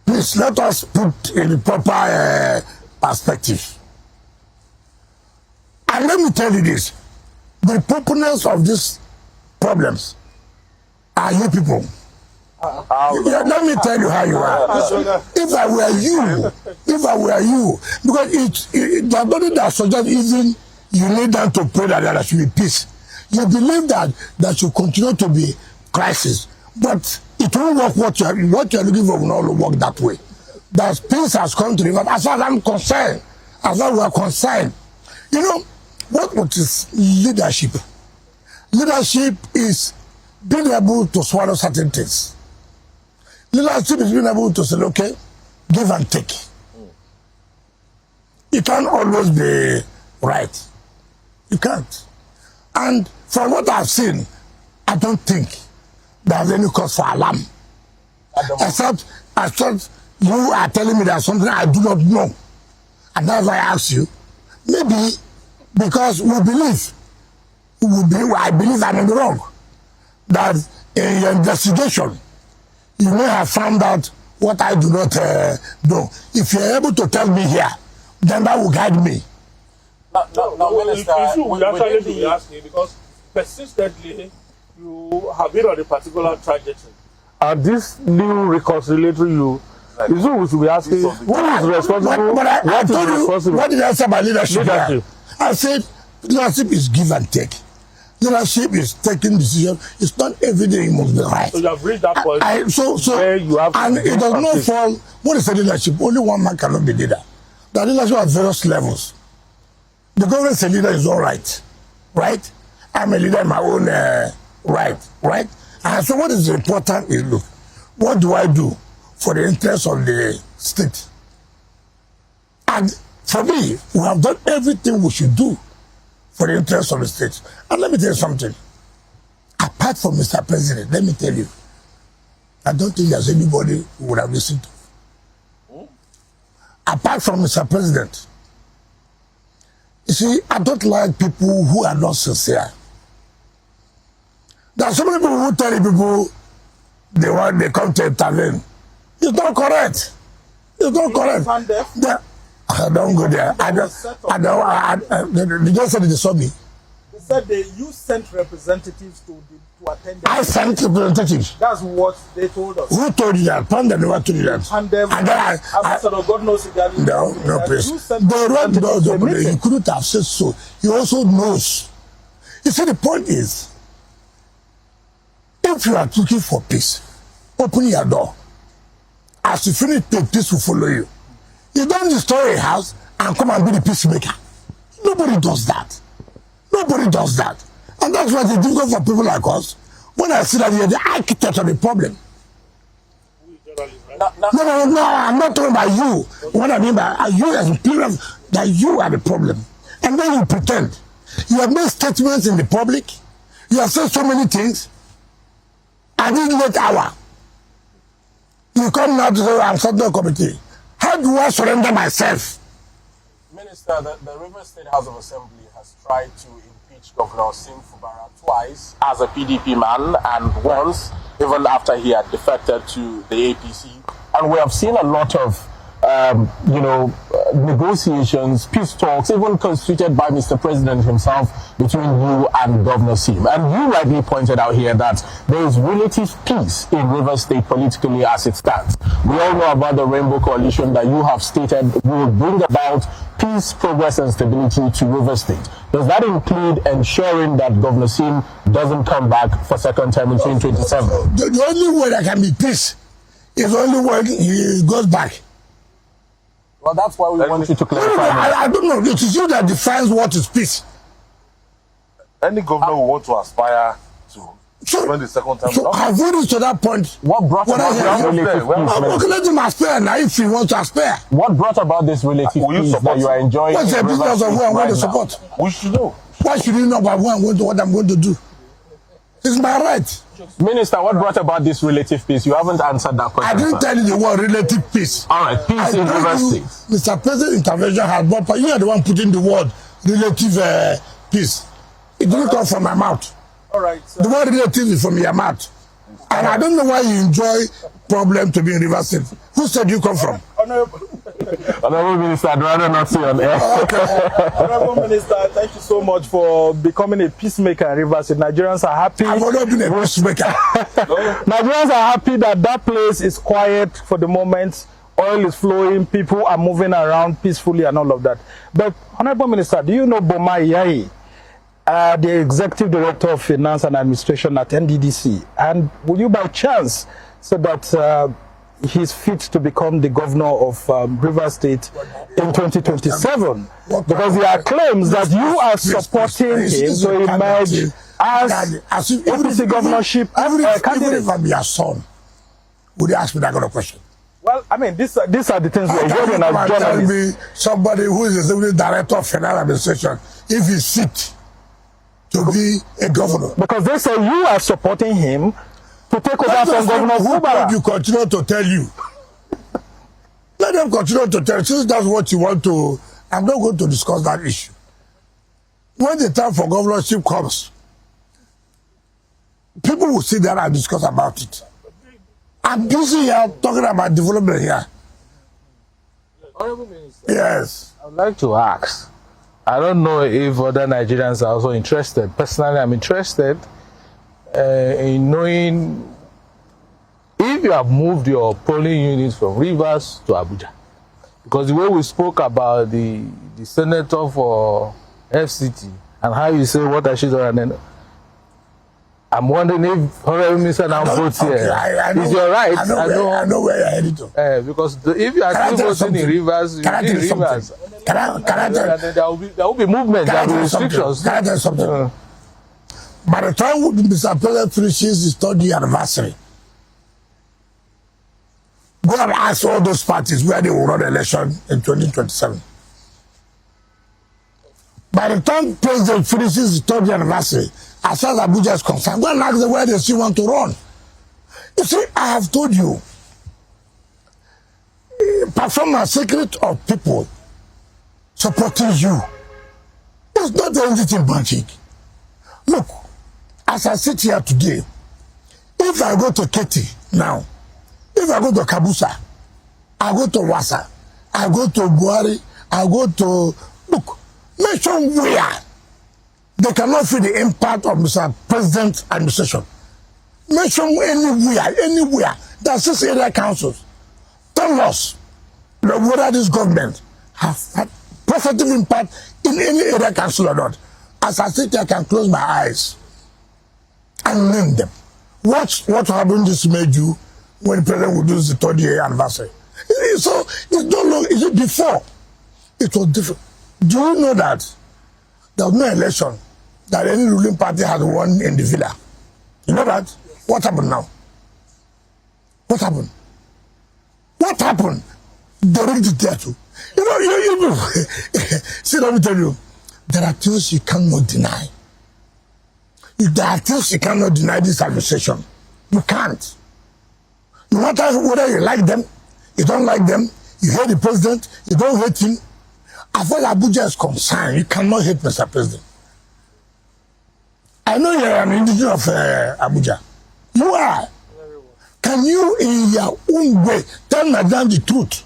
Please let us put in the proper perspective. And let me tell you this, the proponents of these problems are you people. Let me tell you how you are. If I were you, because there's nothing that suggests even you need them to pray that there should be peace. You believe that there should continue to be crisis, but it won't work. What you're looking for will not work that way. That peace has come to the as far as I'm concerned, as far as we are concerned. You know, what is leadership? Leadership is being able to swallow certain things. Leadership is being able to say, okay, give and take. You can't always be right. You can't. And from what I've seen, I don't think there's any cause for alarm. Except you are telling me there's something I do not know. And that's why I ask you. Maybe because I believe I'm in the wrong. That in your investigation, you may have found out what I do not know. If you're able to tell me here, then that will guide me. No, Minister, we actually be asking because persistently you have been on a particular trajectory. And this new reconciliatory you, is who we should be asking, who is responsible? What did I say about leadership? I said leadership is give and take. Leadership is taking decisions. It's not every day you must be right. So you have reached that point where you have and it does not fall. What is a leadership? Only one man cannot be leader. The leadership at various levels. The government is a leader is all right. Right? I'm a leader in my own right? And so what is important is, look, what do I do for the interest of the state? And for me, we have done everything we should do for the interest of the state. And let me tell you something. Apart from Mr. President, let me tell you, I don't think there's anybody who would have listened to. Apart from Mr. President, you see, I don't like people who are not sincere. There are so many people who tell people they come to intervene. It's not correct. It's not correct. I don't go there. They just said they saw me. They said you sent representatives to attend. I sent representatives. That's what they told us. Who told you that? Panda never told you that. And then God knows it. No, please. You couldn't have said so. He also knows. You see, the point is, if you are looking for peace, open your door. As you finish, peace will follow you. You don't destroy a house and come and be the peacemaker. Nobody does that. Nobody does that. And that's why it's difficult for people like us. When I see that you're the architect of the problem. No, I'm not talking about you. What I mean by you as a people, that you are the problem. And then you pretend. You have made statements in the public. You have said so many things. At this late hour, you come now to say, I'm starting a committee. How do I surrender myself? Minister, the Rivers State House of Assembly has tried to impeach Governor Sim Fubara twice as a PDP man and once even after he had defected to the APC. And we have seen a lot of negotiations, peace talks, even constituted by Mr. President himself between you and Governor Sim. And you rightly pointed out here that there is relative peace in Rivers State politically as it stands. We all know about the Rainbow Coalition that you have stated will bring about peace, progress, and stability to Rivers State. Does that include ensuring that Governor Sim doesn't come back for second term in 2027? The only way that can be peace is only when he goes back. Well, that's why we want you to clarify. I don't know. It is you that defines what is peace. Any governor will want to aspire to win the second time. So I've reached to that point. What brought about this relative peace? Let him aspire now if he wants to aspire. What brought about this relative peace that you are enjoying? What's the business of who I'm going to support? We should know. Why should you know about what I'm going to do? It's my right. Minister, what brought about this relative peace? You haven't answered that question. I didn't tell you the word relative peace. All right, peace in Rivers State. Mr. President intervention had brought, you are the one putting the word relative peace. It didn't come from my mouth. All right. The word relative is from your mouth. And I don't know why you enjoy problem to be in Rivers State. Who said you come from? Honorable Minister, I'd rather not see on air. Honorable Minister, thank you so much for becoming a peacemaker in Rivers State. Nigerians are happy. I've already been a peacemaker. Nigerians are happy that that place is quiet for the moment. Oil is flowing, people are moving around peacefully and all of that. But, Honorable Minister, do you know Umahi, the Executive Director of Finance and Administration at NDDC? And will you by chance say that he's fit to become the governor of Rivers State in 2027? Because there are claims that you are supporting him to emerge as APC governorship candidate. Even if I'm your son, would you ask me that kind of question? Well, I mean, these are the things we're hearing as as tell me journalists. somebody who is the executive director of Federal Administration, if he sit to be a governor. Because they say you are supporting him to take over from Governor Who Fubara. you continue to tell you? Let them continue to tell you. Since that's what you want to, I'm not going to discuss that issue. When the time for governorship comes, people will sit there and discuss about it. I'm busy here talking about development here. Honorable Minister. Yes. I would like to ask, I don't know if other Nigerians are also interested. Personally, I'm interested in knowing if you have moved your polling units from Rivers to Abuja. Because the way we spoke about the senator for FCT and how you say what I should do, and then I'm wondering if Honorable Minister now votes here. Is your right? I know where you're headed to. Because if you are still voting in Rivers, Can I tell you something? Can I tell there will be movement, there will be restrictions. Can I tell you something? By the time Mr. President finishes his 3rd year anniversary, go and ask all those parties where they will run the election in 2027. By the time President finishes his 3rd year anniversary, as far as Abuja is concerned, go and ask them where they still want to run. You see, I have told you, perform a secret of people supporting you. It's not anything magic. Look, as I sit here today, if I go to Keti now, if I go to Kabusa, I go to Wasa, I go to Buhari, I go to, look, mention where they cannot feel the impact of Mr. President's administration. Mention anywhere. That's just area councils. Tell us whether this government has had positive impact in any area council or not. As I sit here, I can close my eyes and name them. What happened this made you when the president would do the 3rd year anniversary? So it's not long. Is it before? It was different. Do you know that there was no election that any ruling party had won in the villa? You know that? What happened now? What happened? What happened? They rigged it there too. You know. See, let me tell you, there are things you cannot deny. There are things you cannot deny this administration. You can't. No matter whether you like them, you don't like them, you hate the president, you don't hate him. As far as Abuja is concerned, you cannot hate Mr. President. I know you're an indigenous of Abuja. You are. Can you, in your own way, tell Madam the truth?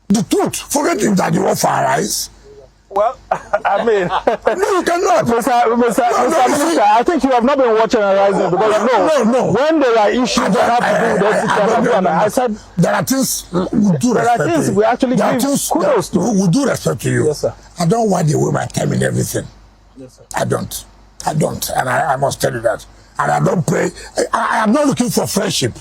The truth. Forgetting that you work for our eyes. Well, I mean, no, you cannot. Mr. Minister, I think you have not been watching Horizon because no. When there are issues that have to do with this, I said there are things we do respect. There are things we actually give kudos to. We do respect to you. Yes, sir. I don't want to waste my time in everything. Yes, sir. I don't, and I must tell you that. And I don't pray. I am not looking for friendship.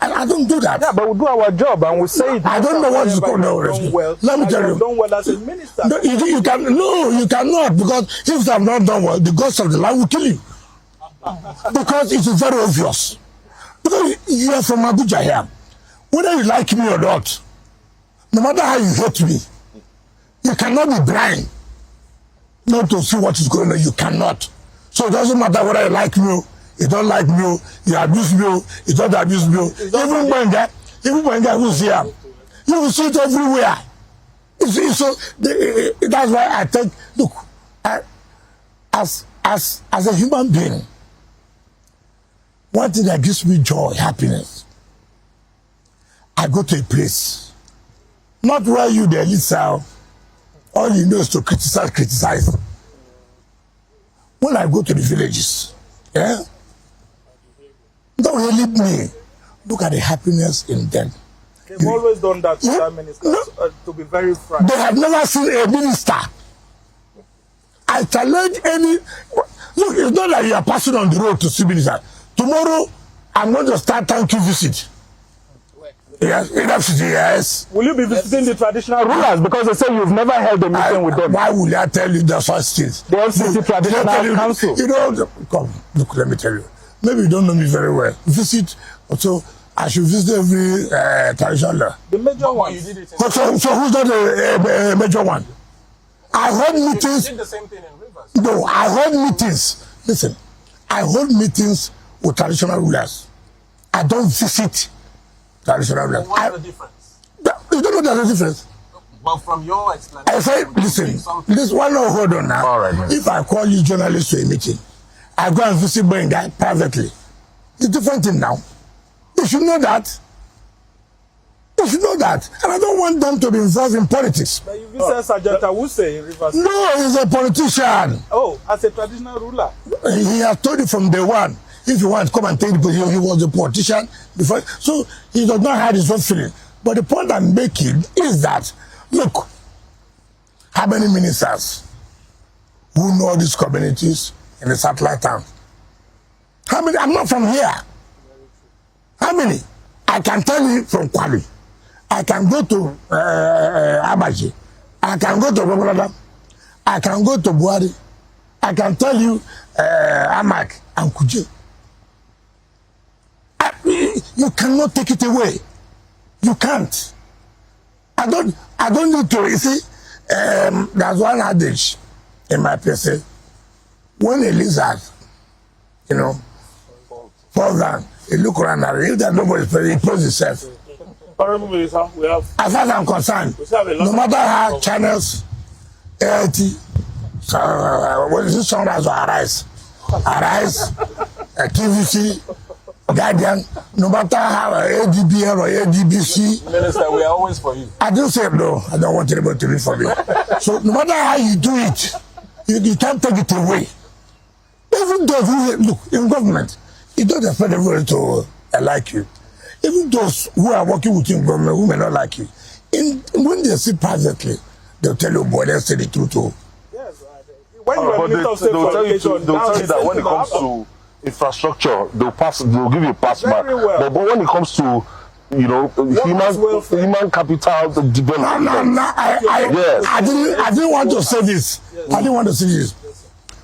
I don't do that. Yeah, but we do our job and we say it. I don't know what is going on. Well, let me tell you. Done well as a minister. No, you cannot, because if you have not done well, the gods of the land will kill you. Because it is very obvious. Because you are from Abuja here. Whether you like me or not, no matter how you hate me, you cannot be blind not to see what is going on. You cannot. So it doesn't matter whether you like me, you don't like me, you abuse me, you don't abuse me. Even when I was here, you will see it everywhere. So that's why I think, look, as a human being, one thing that gives me joy, happiness, I go to a place, not where you the elites are, all you know is to criticize. When I go to the villages, yeah, don't really leave me. Look at the happiness in them. They've always done that, Prime Minister, to be very frank. They have never seen a minister. I challenge any. Look, it's not that you are passing on the road to see minister. Tomorrow, I'm going to start thank you visit. Yes, yes. Will you be visiting the traditional rulers? Because they say you've never held a meeting with them. Why would I tell you the first things? The FCT traditional council. You know, come, look, let me tell you. maybe you don't know me very well. Visit, so I should visit every traditional law. The major one. You did it in So who's not the major one? I hold meetings. You did the same thing in Rivers. No, I hold meetings. Listen, I hold meetings with traditional rulers. I don't visit traditional rulers. What's the difference? You don't know there's a difference. Well, from your explanation, I say, listen, this one, no, hold on now. All right, man. If I call you journalist to a meeting, I go and visit Benga privately. It's a different thing now. You should know that. You should know that. And I don't want them to be involved in politics. But you visit Sergeant Awuse in Rivers. No, he's a politician. Oh, as a traditional ruler. He has told you from day one, if you want to come and take the position, he was a politician before. So he does not have his own feeling. But the point I'm making is that, look, how many ministers who know these communities in the satellite town? How many? I'm not from here. How many? I can tell you from Kwali. I can go to Abaji. I can go to Babalada. I can go to Buhari. I can tell you Amak and Kuje. You cannot take it away. You can't. I don't need to. You see, there's one adage in my place. When a lizard, falls down, he look around and if there's nobody, he pulls himself. Honorable Minister, we have. As far as I'm concerned, no matter how channels, AIT, what is this song as Arise, TVC, Guardian, no matter how ADBL or ADBC. Minister, we are always for you. I don't say no, I don't want anybody to be for me. So no matter how you do it, you can't take it away. Even those who look in government, you don't expect everybody to like you. Even those who are working with you in government who may not like you, when they sit privately, they'll tell you, boy, let's say the truth too. Yes, when you are But Minister of State they'll tell you Education, that when it comes to infrastructure, they'll give you a pass back. Very well. But when it comes to human capital development, No, I didn't want to say this. Yes. I didn't want to say this.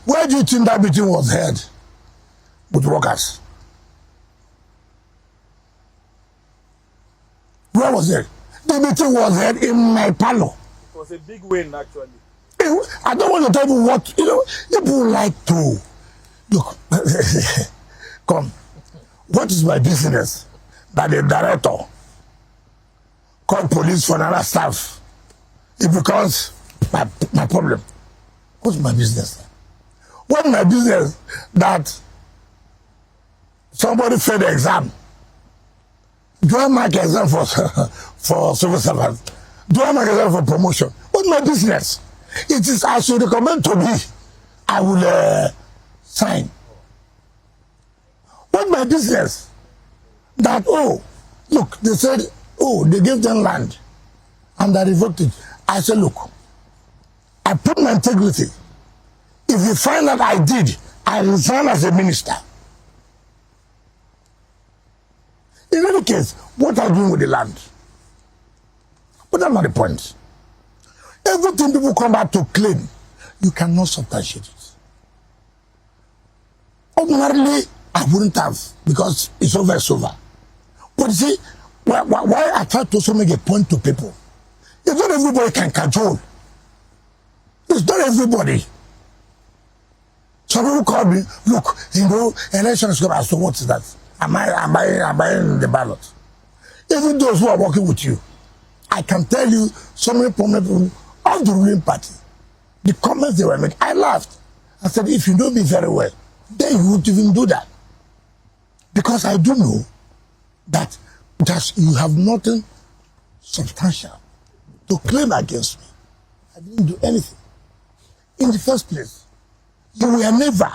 Where do you think that meeting was held with workers? Where was it? The meeting was held in my parlor. It was a big win, actually. I don't want to tell you what, people like to, look, come, what is my business that the director called police for another staff? It becomes my problem. What's my business? What's my business that somebody failed the exam? Do I mark exam for civil servants? Do I mark exam for promotion? What's my business? It is as you recommend to me, I will sign. What's my business? That, look, they said, they gave them land and I revoked it. I said, look, I put my integrity. If you find that I did, I resign as a minister. In any case, what are you doing with the land? But that's not the point. Everything people come back to claim, you cannot substantiate it. Ordinarily, I wouldn't have, because it's over, it's over. But you see, why I try to also make a point to people? It's not everybody can control. It's not everybody. Some people call me, look, election is coming. So what is that? Am I in the ballot? Even those who are working with you, I can tell you so many prominent people of the ruling party, the comments they were making, I laughed. I said, if you know me very well, then you won't even do that. Because I do know that you have nothing substantial to claim against me. I didn't do anything. In the first place, you were never,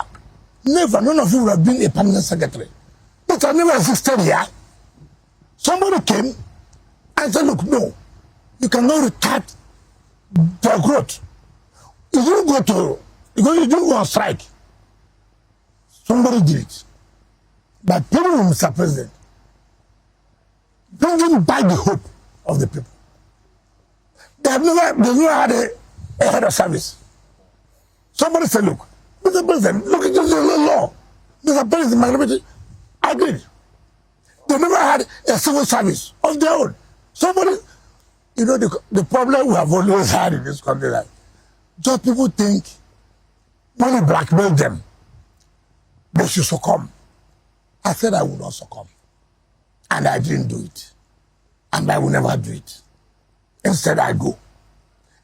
none of you would have been a permanent secretary. But I never existed here. Somebody came and said, look, no, you cannot retard for growth. You didn't go on strike. Somebody did it. But people, Mr. President, don't buy the hope of the people. They've never had a head of service. Somebody said, look, Mr. President, look at the law. Mr. President, my liberty, agreed. They never had a civil service of their own. Somebody, you know, the problem we have always had in this country, like, just people think when you blackmail them, they should succumb. I said I would not succumb. And I didn't do it. And I will never do it. Instead, I go.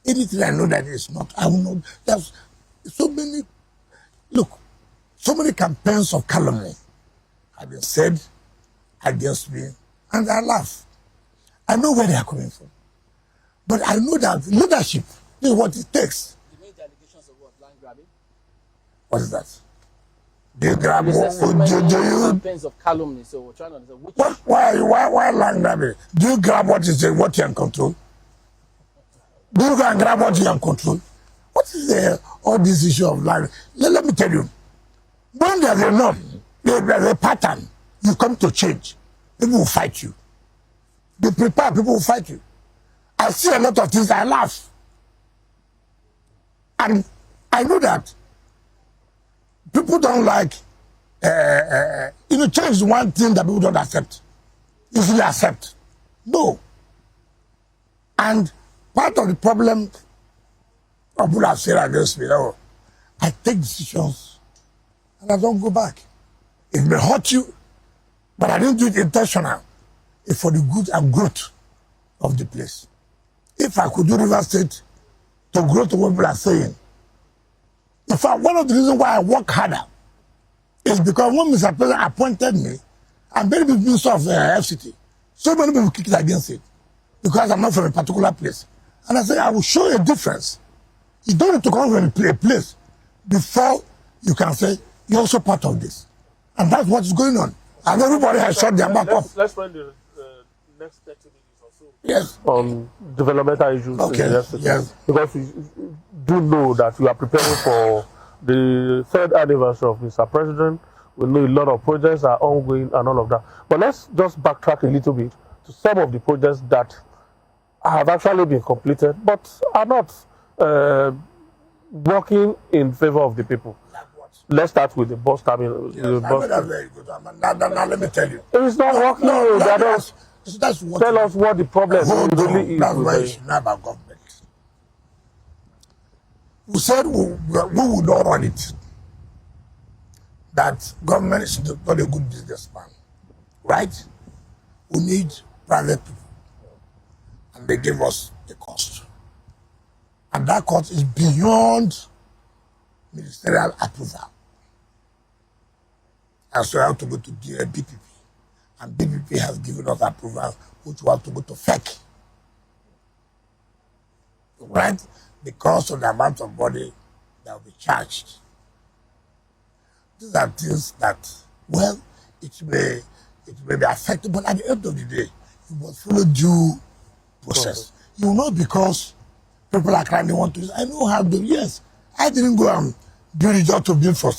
Anything I know that is not, I will not. There's so many, look, so many campaigns of calumny have been said against me, and I laugh. I know where they are coming from. But I know that leadership is what it takes. You made the allegations of what? Land grabbing? What is that? Do you grab what? Campaigns of calumny, so we're trying to understand which. Why land grabbing? Do you grab what you can control? Do you go and grab what you can control? What is all this issue of land? Let me tell you. When there's a norm, there's a pattern, you come to change. People will fight you. Be prepared, people will fight you. I see a lot of things, I laugh. And I know that people don't like, change is one thing that people don't accept. Usually accept. No. And part of the problem of people have said against me, I take decisions and I don't go back. It may hurt you, but I didn't do it intentional. It's for the good and growth of the place. If I could do River State to grow to what people are saying, in fact, one of the reasons why I work harder is because when Mr. President appointed me, I'm very big minister of FCT. So many people kicked against it because I'm not from a particular place. And I said, I will show you a difference. You don't need to come from a place before you can say, you're also part of this. And that's what's going on. And everybody has shut their mouth off. Let's spend the next 30 minutes or so yes. on developmental issues. Okay. Yes. Because we do know that we are preparing for the 3rd anniversary of Mr. President. We know a lot of projects are ongoing and all of that. But let's just backtrack a little bit to some of the projects that have actually been completed but are not working in favor of the people. Let's start with the bus terminal. Yes, that's very good. Now let me tell you. It's not working. That's what tell us what the problem really is. That's why it's not about government. We said we would not run it. That government is not a good businessman. Right? We need private people. And they give us the cost. And that cost is beyond ministerial approval. And so I have to go to the PDP. And PDP has given us approval, which we have to go to FEC. Right? Because of the amount of money that will be charged. These are things that, well, it may be affected, but at the end of the day, you must follow due process. You know, because people are crying, they want to. I know how to. Yes, I didn't go and build it just to build for.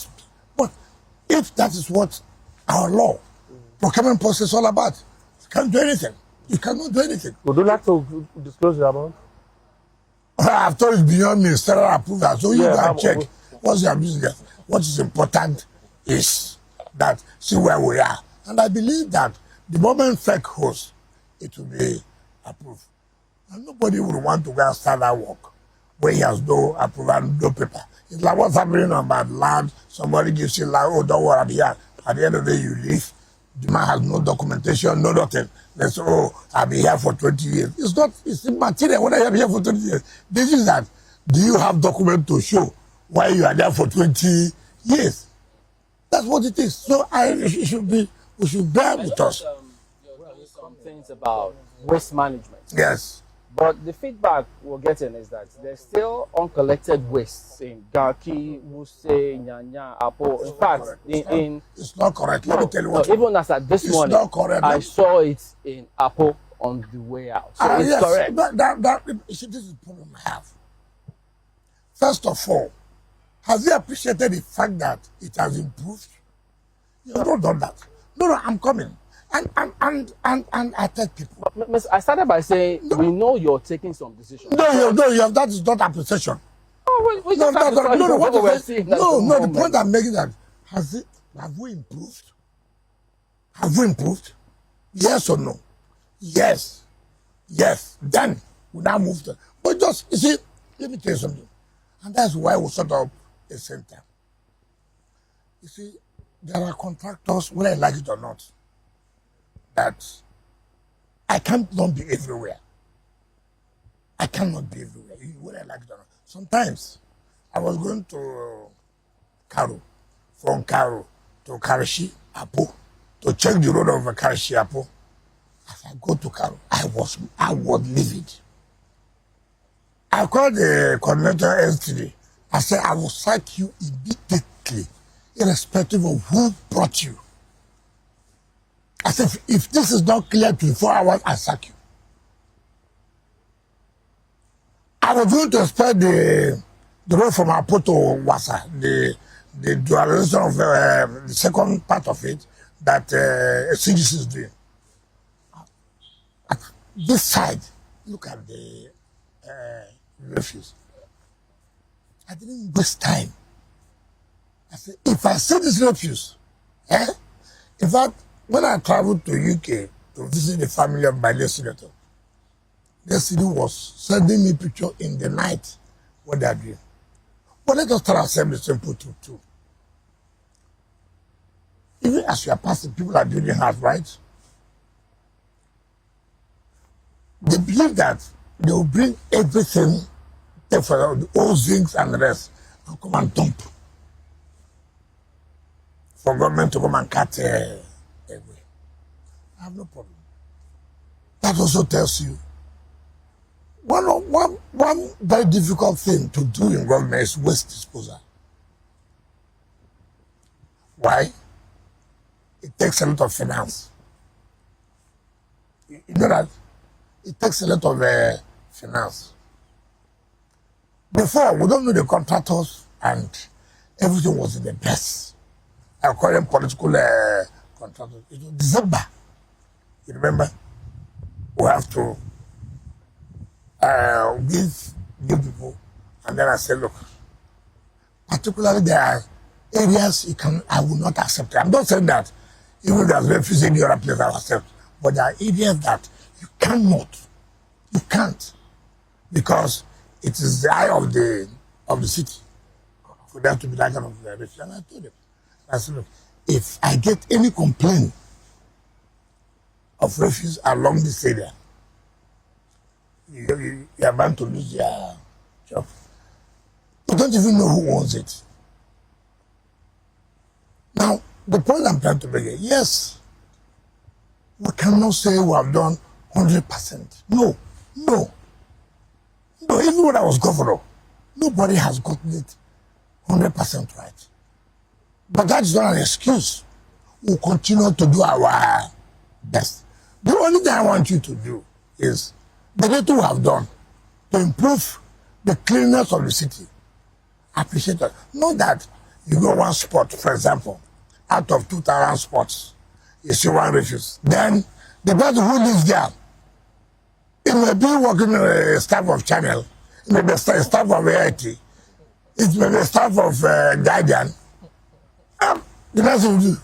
But if that is what our law, procurement process is all about, you can't do anything. You cannot do anything. Would you like to disclose the amount? I've told it's beyond ministerial approval, so you can check what's your business. What is important is that see where we are. And I believe that the moment FEC hosts, it will be approved. And nobody would want to go and start that work where he has no approval, no paper. It's like what's happening on bad land. Somebody gives you land, oh, don't worry, I'll be here. At the end of the day, you leave. The man has no documentation, no nothing. They say, oh, I'll be here for 20 years. It's immaterial whether you'll be here for 20 years. This is that. Do you have document to show why you are there for 20 years? That's what it is. So we should bear with us. Some things about waste management. Yes. But the feedback we're getting is that there's still uncollected wastes in Garki, Wuse, Nyanya, Apo. In fact, it's not correct. Let me tell you what. Even as at this morning, I saw it in Apo on the way out. So it's yes, correct. This is the problem I have. First of all, have you appreciated the fact that it has improved? You have not done that. No, I'm coming. And I tell people. I started by saying, we know you're taking some decisions. No, that is not appreciation. The point I'm making that, has it Have we improved? Have we improved? Yes or no? Yes. Yes. Then we now move to. But just, you see, let me tell you something. And that's why we set up a center. You see, there are contractors, whether I like it or not, that I can't not be everywhere. I cannot be everywhere, whether I like it or not. Sometimes I was going to Karo, from Karo to Karachi, Apo, to check the road of Karachi, Apo. As I go to Karo, I was livid. I called the coordinator yesterday. I said, I will sack you immediately, irrespective of who brought you. I said, if this is not clear 24 hours, I sack you. I was going to expect the road from Apo to Wasa, the dualization of the second part of it that CGC is doing. At this side, look at the refuse. I didn't waste time. I said, if I see this refuse, in fact, when I traveled to UK to visit the family of my late senator, the city was sending me pictures in the night what they are doing. But let us tell ourselves the simple truth too. Even as you are passing, people are building houses, right? They believe that they will bring everything, take for the old zincs and the rest, and come and dump. For government to come and cut away. I have no problem. That also tells you one very difficult thing to do in government is waste disposal. Why? It takes a lot of finance. You know that? It takes a lot of finance. Before, we don't know the contractors and everything was in the best. I call them political contractors. It was December. You remember? We have to give new people. And then I said, look, particularly there are areas I will not accept. I'm not saying that even there's refuse in other place I will accept. But there are areas that you cannot. You can't. Because it is the eye of the city for there to be that kind of refuse. And I told them, I said, look, if I get any complaint of refuse along this area, you are bound to lose your job. You don't even know who owns it. Now, the point I'm trying to make is, yes, we cannot say we have done 100%. No. Even when I was governor, nobody has gotten it 100% right. But that is not an excuse. We'll continue to do our best. The only thing I want you to do is the little we have done to improve the cleanness of the city. Appreciate that. Not that you go one spot, for example, out of 2,000 spots, you see one refuse. Then the person who lives there, it may be working staff of Channel, it may be staff of AIT, it may be staff of Guardian. The next thing you do,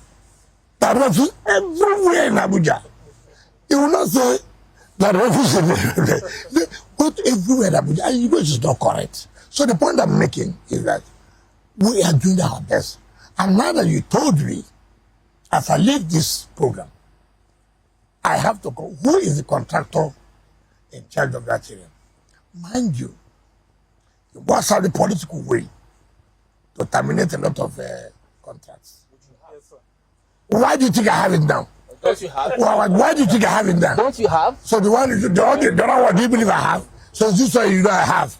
that refuse everywhere in Abuja. You will not say that refuse they go everywhere in Abuja, and you know it's not correct. So the point I'm making is that we are doing our best. And now that you told me, as I leave this program, I have to go. Who is the contractor in charge of that area? Mind you, what's the political way to terminate a lot of contracts? Why do you think I have it now? Don't you have? Why do you think I have it now? Don't you have? So the one do you believe I have? So is this what you know I have?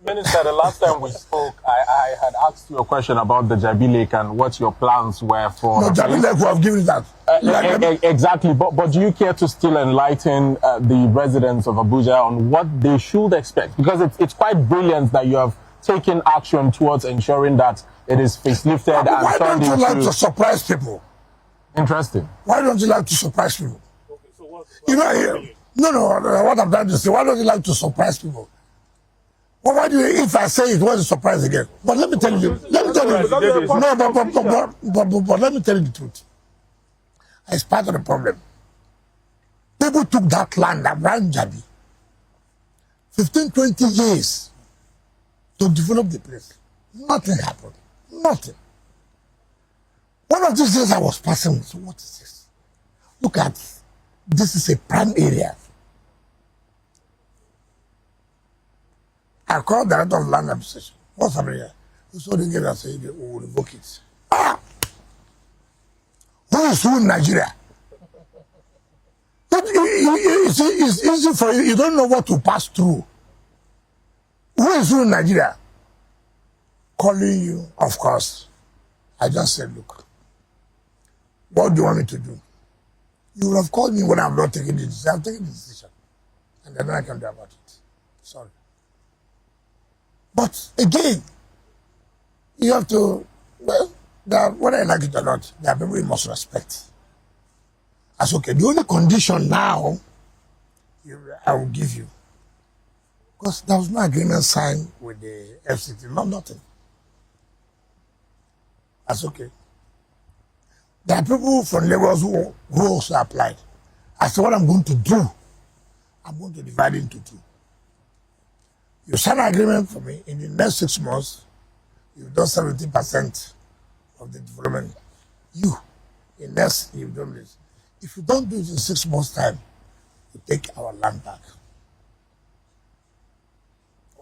Minister, the last time we spoke, I had asked you a question about the Jabi Lake and what your plans were for. No, Jabi Lake, who have given that. Exactly, but do you care to still enlighten the residents of Abuja on what they should expect? Because it's quite brilliant that you have taken action towards ensuring that it is facelifted and why turned don't you like into... to surprise people? Interesting. Why don't you like to surprise people? Okay, so what what I'm trying to say, why don't you like to surprise people? Well, why do you, if I say it, what's the surprise again? But let me tell you tell you. Because But let me tell you the truth. It's part of the problem. People took that land around Jabi 15, 20 years to develop the place. Nothing happened. Nothing. One of these days I was passing. So what is this? Look at this is a prime area. I called the head of land administration. What's happening here? He saw the game and said, we will revoke it. Ah! Who is who in Nigeria? It's easy for you. You don't know what to pass through. Who is who in Nigeria? Calling you, of course. I just said, look, what do you want me to do? You would have called me when I'm not taking the decision. I'm taking the decision. And then I can do about it. Sorry. But again, you have to, well, whether I like it or not, there are people you must respect. That's okay. The only condition now I will give you, because there was no agreement signed with the FCT, nothing. That's okay. There are people from Lagos who also applied. I said, what I'm going to do, I'm going to divide it into two. You sign an agreement for me, in the next 6 months, you've done 70% of the development. In next, you've done this. If you don't do it in 6 months' time, you take our land back.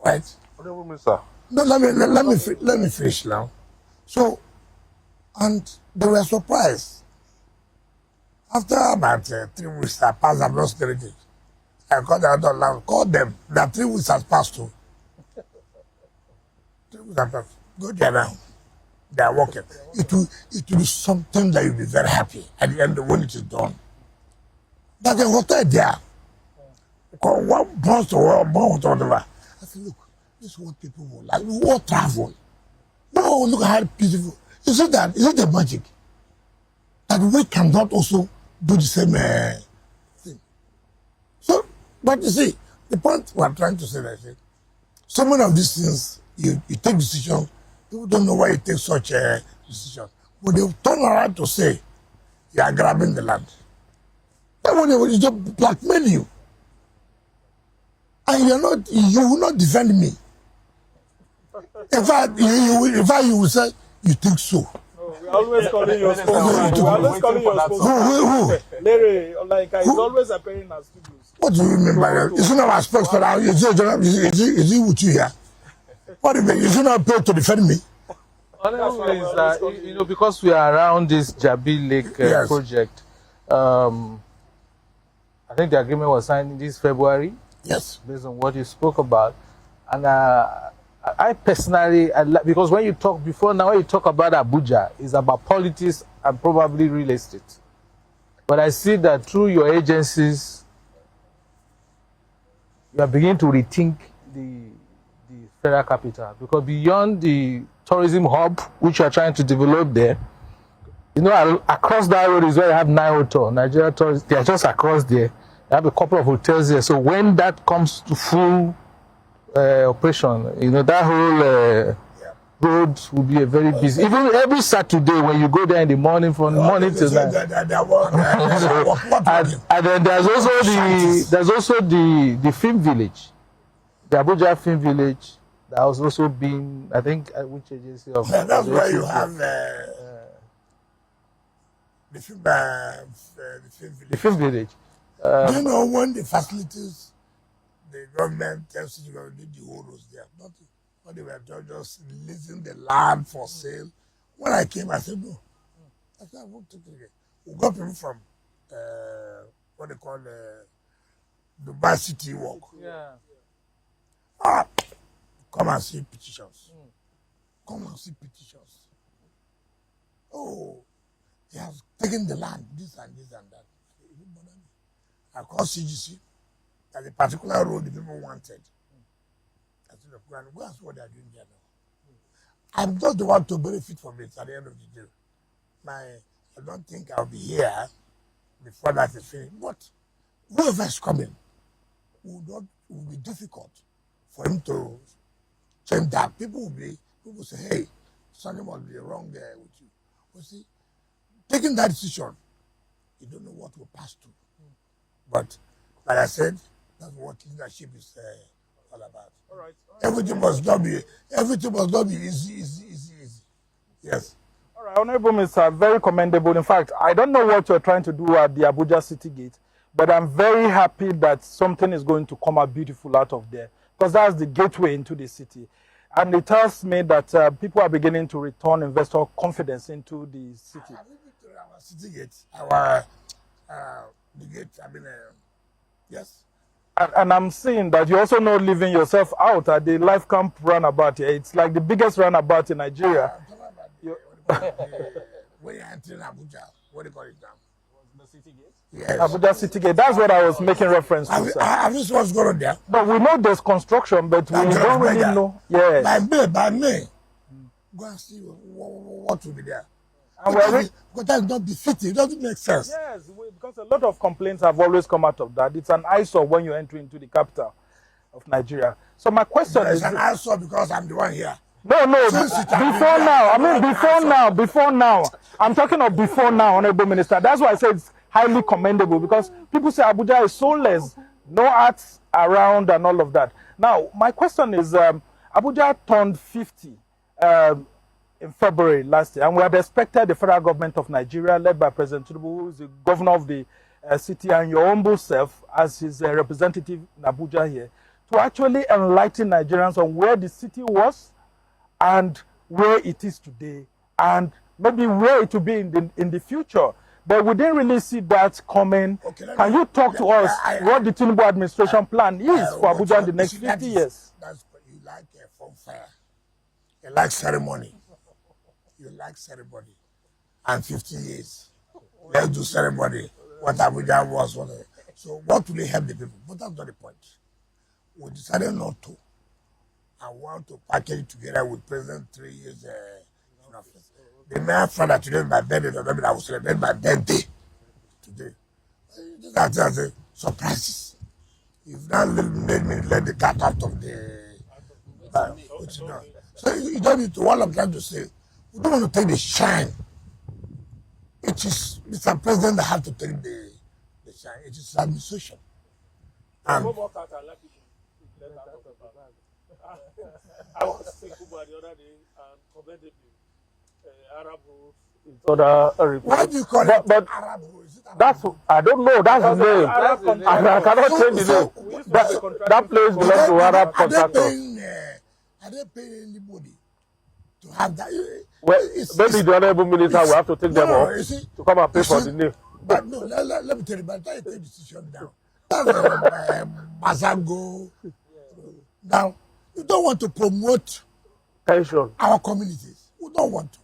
Right? Honorable Minister. No, let me finish now. So, and they were surprised. After about 3 weeks, I passed, I've lost everything. I called the other land, called them. That 3 weeks has passed too. 3 weeks have passed. Go there now. They are working. It will be something that you'll be very happy at the end of when it is done. But the hotel there, one bus or whatever. I said, look, this is what people will like. We will travel. No, look how beautiful. Is it the magic? That we cannot also do the same thing. So, but you see, the point we are trying to say is so many of these things, you take decisions, people don't know why you take such a decision. But they turn around to say, you are grabbing the land. That one will just blackmail you. And you will not defend me. In fact, you will say, you think so. We're always calling your spokesman. We're always calling your spokesman. Larry, like, it's always appearing as studios. What do you mean by that? It's not our spokesman. Is he with you here? What do you mean? You should not pay to defend me. Honorable Minister, because we are around this Jabi Lake Yes. project, I think the agreement was signed this February. Yes. Based on what you spoke about. And I personally, because when you talk about Abuja, it's about politics and probably real estate. But I see that through your agencies, you are beginning to rethink the federal capital. Because beyond the tourism hub, which you are trying to develop there, across that road is where you have 9 hotels. Nigeria tourists, they are just across there. They have a couple of hotels there. So when that comes to full operation, that whole road will be a very busy. Even every Saturday when you go there in the morning, from the morning till night. And then there's also the film village, the Abuja Film Village. That has also been, I think, which agency of. That's where you have the film village. Do you know when the facilities, the government tells you to do the whole roads there? Nothing. But they were just leasing the land for sale. When I came, I said, no. I said, I won't take it again. We got people from what they call Dubai City Walk. Yeah. Come and see petitions. Come and see petitions. Oh, they have taken the land, this and this and that. I called CGC. There's a particular road the people wanted. I said, go ask what they are doing there now. I'm just the one to benefit from it at the end of the day. I don't think I'll be here before that is finished. But whoever is coming will be difficult for him to change that. People say, hey, something must be wrong there with you. You see, taking that decision, you don't know what will pass through. But like I said, that's what leadership is all about. All right. Everything must not be easy. Yes. All right, Honorable Minister, very commendable. In fact, I don't know what you're trying to do at the Abuja City Gate, but I'm very happy that something is going to come out beautiful out of there, because that's the gateway into the city. And it tells me that people are beginning to return investor confidence into the city. Our city gate, our the gate, yes. And I'm seeing that you're also not leaving yourself out at the Life Camp roundabout here. It's like the biggest roundabout in Nigeria. When you're entering Abuja, what do you call it now? The city gate? Yes. Abuja City Gate. That's what I was making reference to, sir. Have you seen what's going on there? But we know there's construction, but we don't really know. Yes. By May, go and see what will be there. And because that's not the city. It doesn't make sense. Yes, because a lot of complaints have always come out of that. It's an eyesore when you enter into the capital of Nigeria. So my question is... It's an eyesore because I'm the one here. No, before now. I mean, before now. I'm talking of before now, Honorable Minister. That's why I said it's highly commendable, because people say Abuja is soulless, no arts around and all of that. Now, my question is, Abuja turned 50 in February last year, and we had expected the federal government of Nigeria, led by President Tinubu, who is the governor of the city, and your humble self as his representative in Abuja here, to actually enlighten Nigerians on where the city was and where it is today, and maybe where it will be in the future. But we didn't really see that coming. Okay, can you talk to us what the Tinubu administration plan is for Abuja in the next 50 years? That's what you like, a funfair. You like ceremony. You like ceremony. And 50 years. Let's do ceremony. What Abuja was. So what will help the people? But that's not the point. We decided not to. I want to package it together with President 3 years in office. The mere fact that today is my birthday doesn't mean I will celebrate my birthday today. That's a surprise. You've now made me let the cat out of the bag. So you don't need to, what I'm trying to say, we don't want to take the shine. It is Mr. President that has to take the shine. It is administration. And I was thinking about the other day and commended Arab rules. Why do you call it Arab rules? That's, I don't know, that's the name. I cannot change the name. That place belongs to Arab contractors. Are they paying anybody to have that? Well, maybe the Honorable Minister will have to take them off to come and pay for the name. But no, let me tell you, by the time you take the decision down, that's Mazango. Now, you don't want to promote tension our communities. We don't want to.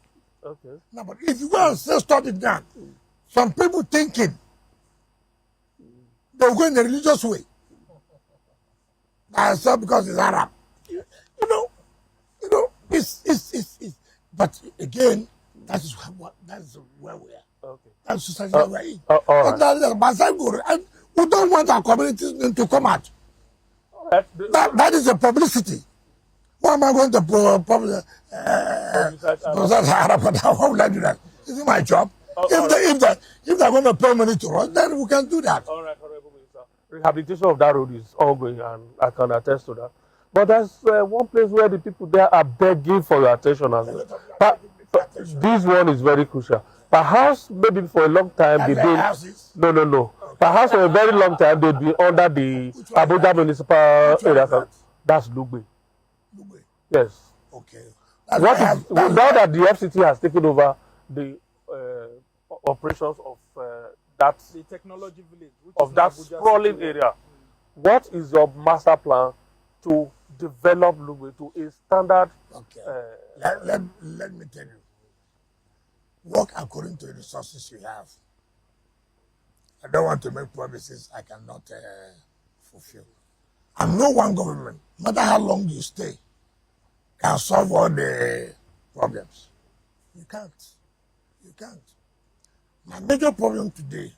Okay. Now, but if you go and say stop it down, some people thinking they'll go in a religious way. That's all because it's Arab. You know, it's. But again, that's where we are. Okay. That's society where we're in. And we don't want our communities to come out. That is a publicity. Why am I going to publicize Arab? How will I do that? Is it my job? If they're going to pay money to us, then we can do that. All right, Honorable Minister. Rehabilitation of that road is ongoing, and I can attest to that. But there's one place where the people there are begging for your attention as well. But this one is very crucial. Perhaps maybe for a long time they've been no. Perhaps for a very long time they've been under the Abuja municipal area. That's Lugbe. Yes. Okay. What is now that the FCT has taken over the operations of that the technology village of that sprawling area? What is your master plan to develop Lugbe to a standard? Okay. Let me tell you. Work according to the resources you have. I don't want to make promises I cannot fulfill. And no one government, no matter how long you stay, can solve all the problems. You can't. You can't. My major problem today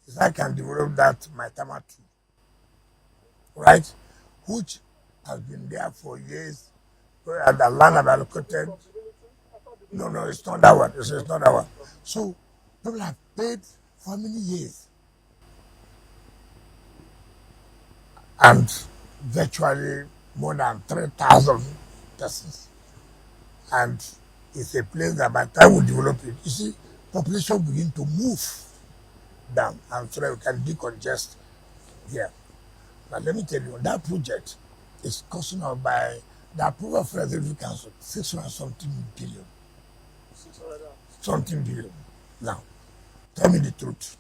is I can develop that my Tama 2, right? Which has been there for years, where the land have allocated. No, it's not that one. It's not that one. So people have paid for many years. And virtually more than 3,000 persons. And it's a place that by the time we develop it, you see, population begin to move down, and so that we can decongest here. But let me tell you, that project is costing us by the approval of the Executive Council, 600 something billion. 600 something billion. Now, tell me the truth.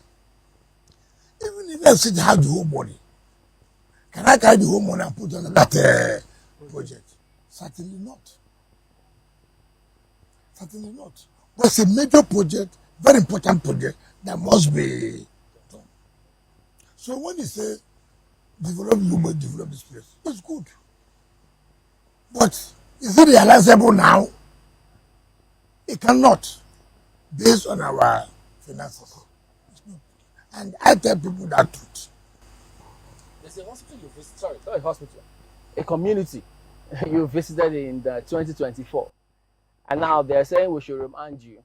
Even if I city have the whole money, can I carry the whole money and put on that project? Certainly not. Certainly not. But it's a major project, very important project that must be done. So when you say develop Lumo, develop this place, it's good. But is it realizable now? It cannot, based on our finances. And I tell people that truth. There's a hospital you visited, sorry, not a hospital, a community you visited in 2024. And now they're saying we should remind you,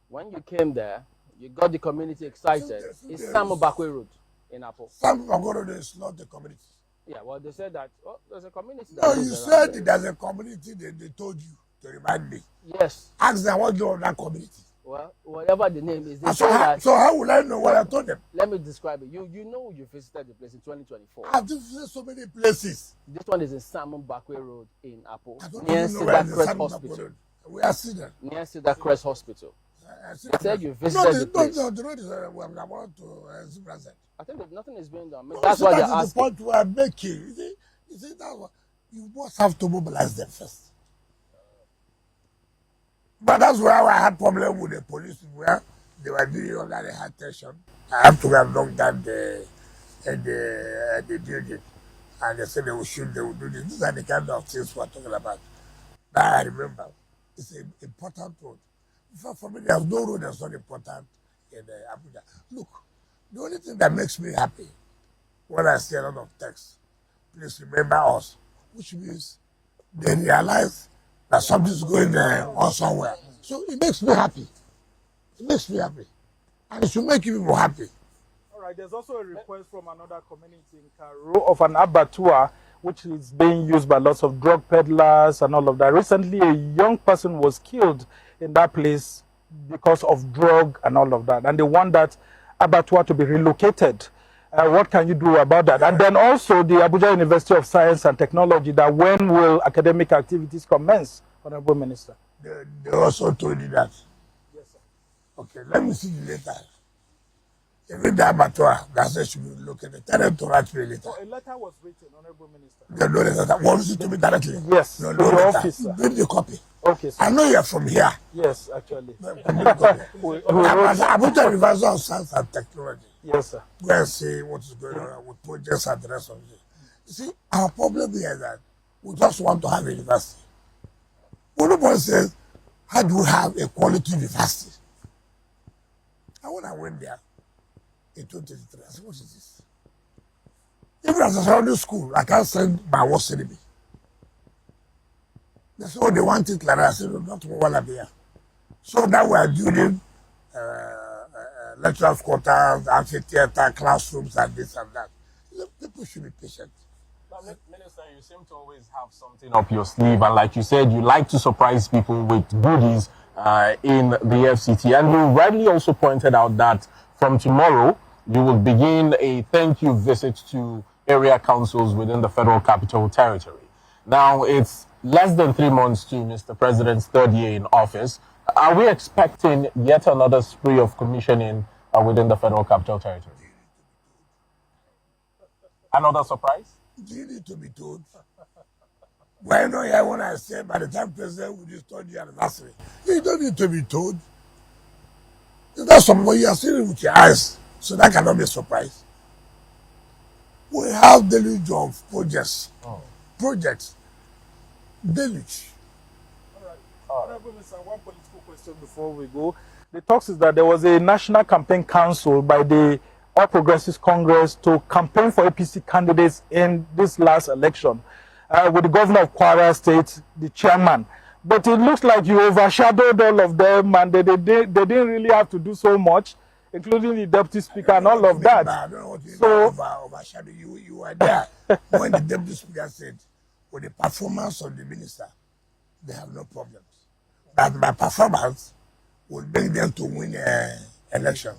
when you came there, you got the community excited. It's Samu Bakwe Road in Apple. Samu Bakwe Road is not the community. Yeah, well, they said that, oh, there's a community. No, you said there's a community, they told you to remind me. Yes. Ask them what you of that community. Well, whatever the name is, they so, how will I know what I told them? Let me describe it. You know you visited the place in 2024. I've visited so many places. This one is in Samu Bakwe Road in Apple. Near Cedar Crest Hospital. We are Cedar. Near Cedar Crest Hospital. They said you visited the place. No, the road is about to Zimrazet. I think that nothing is being done. That's why they're asking. That's the point we are making. You see, that's what you must have to mobilize them first. But that's where I had problem with the police, where they were doing all that, they had tension. I have to have knocked down the building, and they said they would shoot, they would do this. These are the kind of things we're talking about. Now I remember, it's an important road. For me, there's no road that's not important in Abuja. Look, the only thing that makes me happy when I see a lot of text, please remember us, which means they realize that something's going on somewhere. So it makes me happy. It makes me happy. And it should make you people happy. All right, there's also a request from another community in Karu of an abattoir which is being used by lots of drug peddlers and all of that. Recently, a young person was killed in that place because of drug and all of that. And they want that abattoir to be relocated. What can you do about that? And then also the Abuja University of Science and Technology, that when will academic activities commence, Honorable Minister? They also told you that. Yes, sir. Okay, let me see the letter. Even the abattoir, that's why should be located. Tell them to write me a letter. A letter was written, Honorable Minister. No letter. Want it to me directly? Yes. No letter. Office, bring the copy. Okay, sir. I know you're from here. Yes, actually. Abuja University of Science and Technology. Yes, sir. Go and see what is going on with projects and the rest of it. You see, our problem here is that we just want to have a university. Nobody says, how do we have a quality university? And when I went there in 2023, I said, what is this? Even as a surrounding school, I can't send my worst enemy. They said, oh, they want it like that. I said, no, not one here. So now we are building lecturers' quarters, amphitheater, classrooms, and this and that. People should be patient. Minister, you seem to always have something up your sleeve, and like you said, you like to surprise people with goodies in the FCT. And you rightly also pointed out that from tomorrow, you will begin a thank you visit to area councils within the Federal Capital Territory. Now, it's less than 3 months to Mr. President's third year in office. Are we expecting yet another spree of commissioning within the Federal Capital Territory? Another surprise? Do you need to be told? Why not hear when I say by the time President will just told you anniversary? You don't need to be told. That's something you are seeing with your eyes, so that cannot be a surprise. We have deluge of projects. Projects. Deluge. Honorable Minister, one political question before we go. The talks is that there was a national campaign council by the All Progressives Congress to campaign for APC candidates in this last election, with the governor of Kwara State, the chairman, but it looks like you overshadowed all of them, and they didn't really have to do so much, including the deputy speaker and all of that. I don't know what you mean by overshadow. You were there when the deputy speaker said, with the performance of the minister, they have no problems. That my performance will bring them to win an election.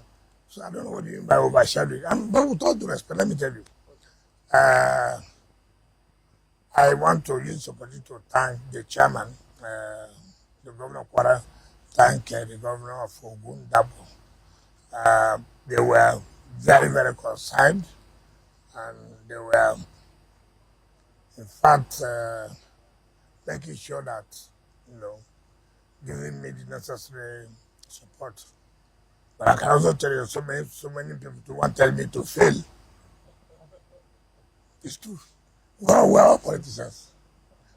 So I don't know what you mean by overshadowing. But with all due respect, let me tell you, I want to use the opportunity to thank the chairman, the governor of Kwara, thank the governor of Ogun, Dabo. They were very, very concerned, and they were, in fact, making sure that, giving me the necessary support. But I can also tell you, so many people want to tell me to fail. It's true. Well, we're all politicians.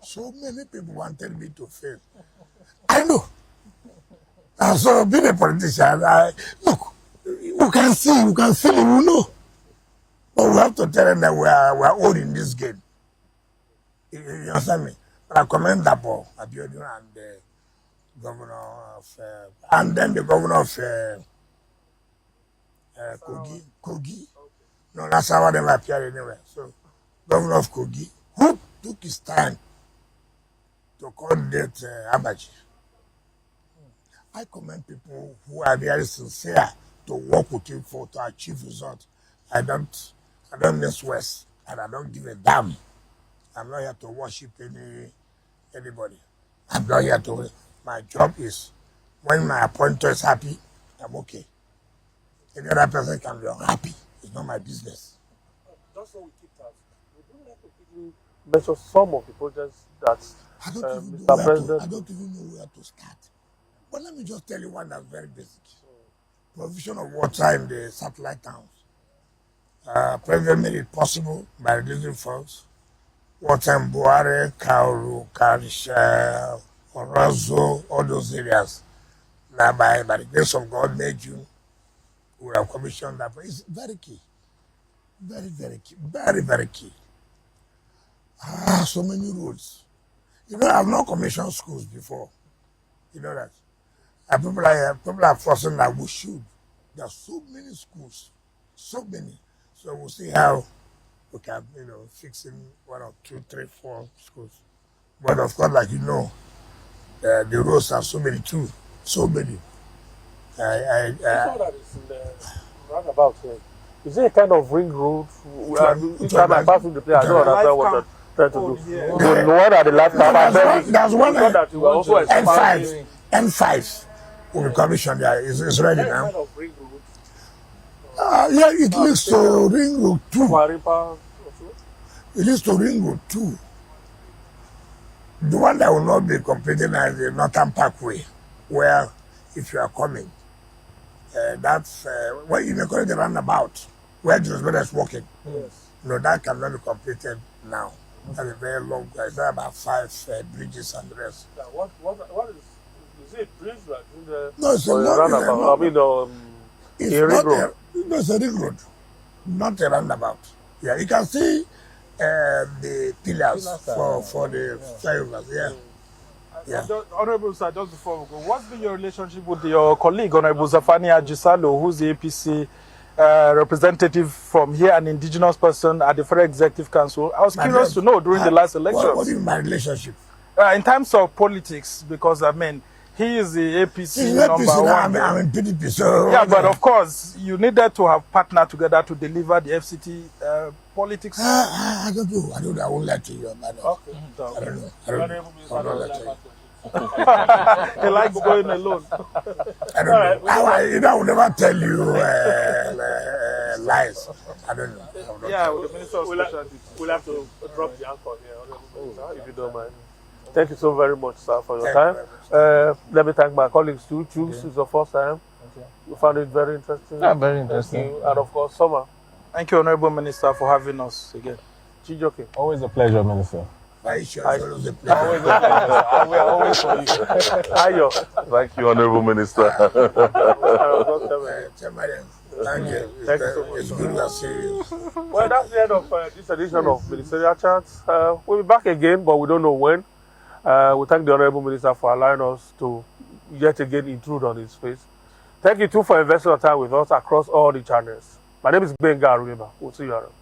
So many people wanted me to fail. I know. And so being a politician, look, we can see, we can feel it, we know. But we have to tell them that we are old in this game. You understand me? But I commend Dapo, Abiodun, and the governor of, and then the governor of Kogi. No, that's how they appear anyway. So, governor of Kogi, who took his time to coordinate Abaji. I commend people who are very sincere to work with him to achieve results. I don't miss West, and I don't give a damn. I'm not here to worship anybody. I'm not here to. My job is when my appointer is happy, I'm okay. Any other person can be unhappy. It's not my business. That's what we keep that. We don't like to quickly measure some of the projects that I don't even know where to start. But let me just tell you one that's very basic. Provision of water in the satellite towns. President made it possible by releasing funds. Water in Buare, Kauru, Karisha, Orazo, all those areas. Now, by the grace of God, May, June, we have commissioned that. But it's very key. Very, very key. Very, very key. So many roads. I've not commissioned schools before. You know that. And people are forcing that we should. There are so many schools. So many. So we'll see how we can, fix in 1 or 2, 3, 4 schools. But of course, like the roads are so many too. So many. I saw that it's in the roundabout here. Is it a kind of ring road? Each time I pass through the place, I don't understand what they're trying to do. The one at the last time, there's one that you also N5. N5 will be commissioned there. It's ready now. Kind of ring road. Yeah, it leads to Ring Road 2. It leads to Ring Road 2. The one that will not be completed is the Northern Parkway, where if you are coming, that's where you may call it the roundabout, where Julius Brother is walking. Yes. No, that cannot be completed now. That's a very long. It's about 5 bridges and the rest. Yeah, what is it a bridge like in the No, it's a roundabout? I mean, it's a ring not road. It's a ring road, not a roundabout. Yeah, you can see the pillars for the flyovers. Yeah. Honorable Sir, just before we go, what's been your relationship with your colleague, Honorable Zafani Ajisalo, who's the APC representative from here, an indigenous person at the Federal Executive Council? I was curious to know during the last elections. What do you mean by relationship? In terms of politics, because he is the APC number one. I'm in PDP, so... Yeah, but of course, you needed to have partnered together to deliver the FCT politics. I don't know. I won't lie to you about that. Okay. I don't know. He likes going alone. I don't know. I will never tell you lies. I don't know. Yeah, with the Minister of Special Duties. We'll have to drop the anchor here, if you don't mind. Thank you so very much, sir, for your time. Let me thank my colleagues too. Chooks is the first time. We found it very interesting. Yeah, very interesting. Thank you. And of course, Summer. Thank you, Honorable Minister, for having us again. Chijoke. Always a pleasure, Minister. Always a Always a pleasure. We are always for you. Ayo. Thank you, Honorable Minister. Thank you. Thank you so much. It's good to see you. Well, that's the end of this edition of Ministerial Chats. We'll be back again, but we don't know when. We thank the Honorable Minister for allowing us to yet again intrude on his space. Thank you too for investing your time with us across all the channels. My name is Benga Aruniba. We'll see you around.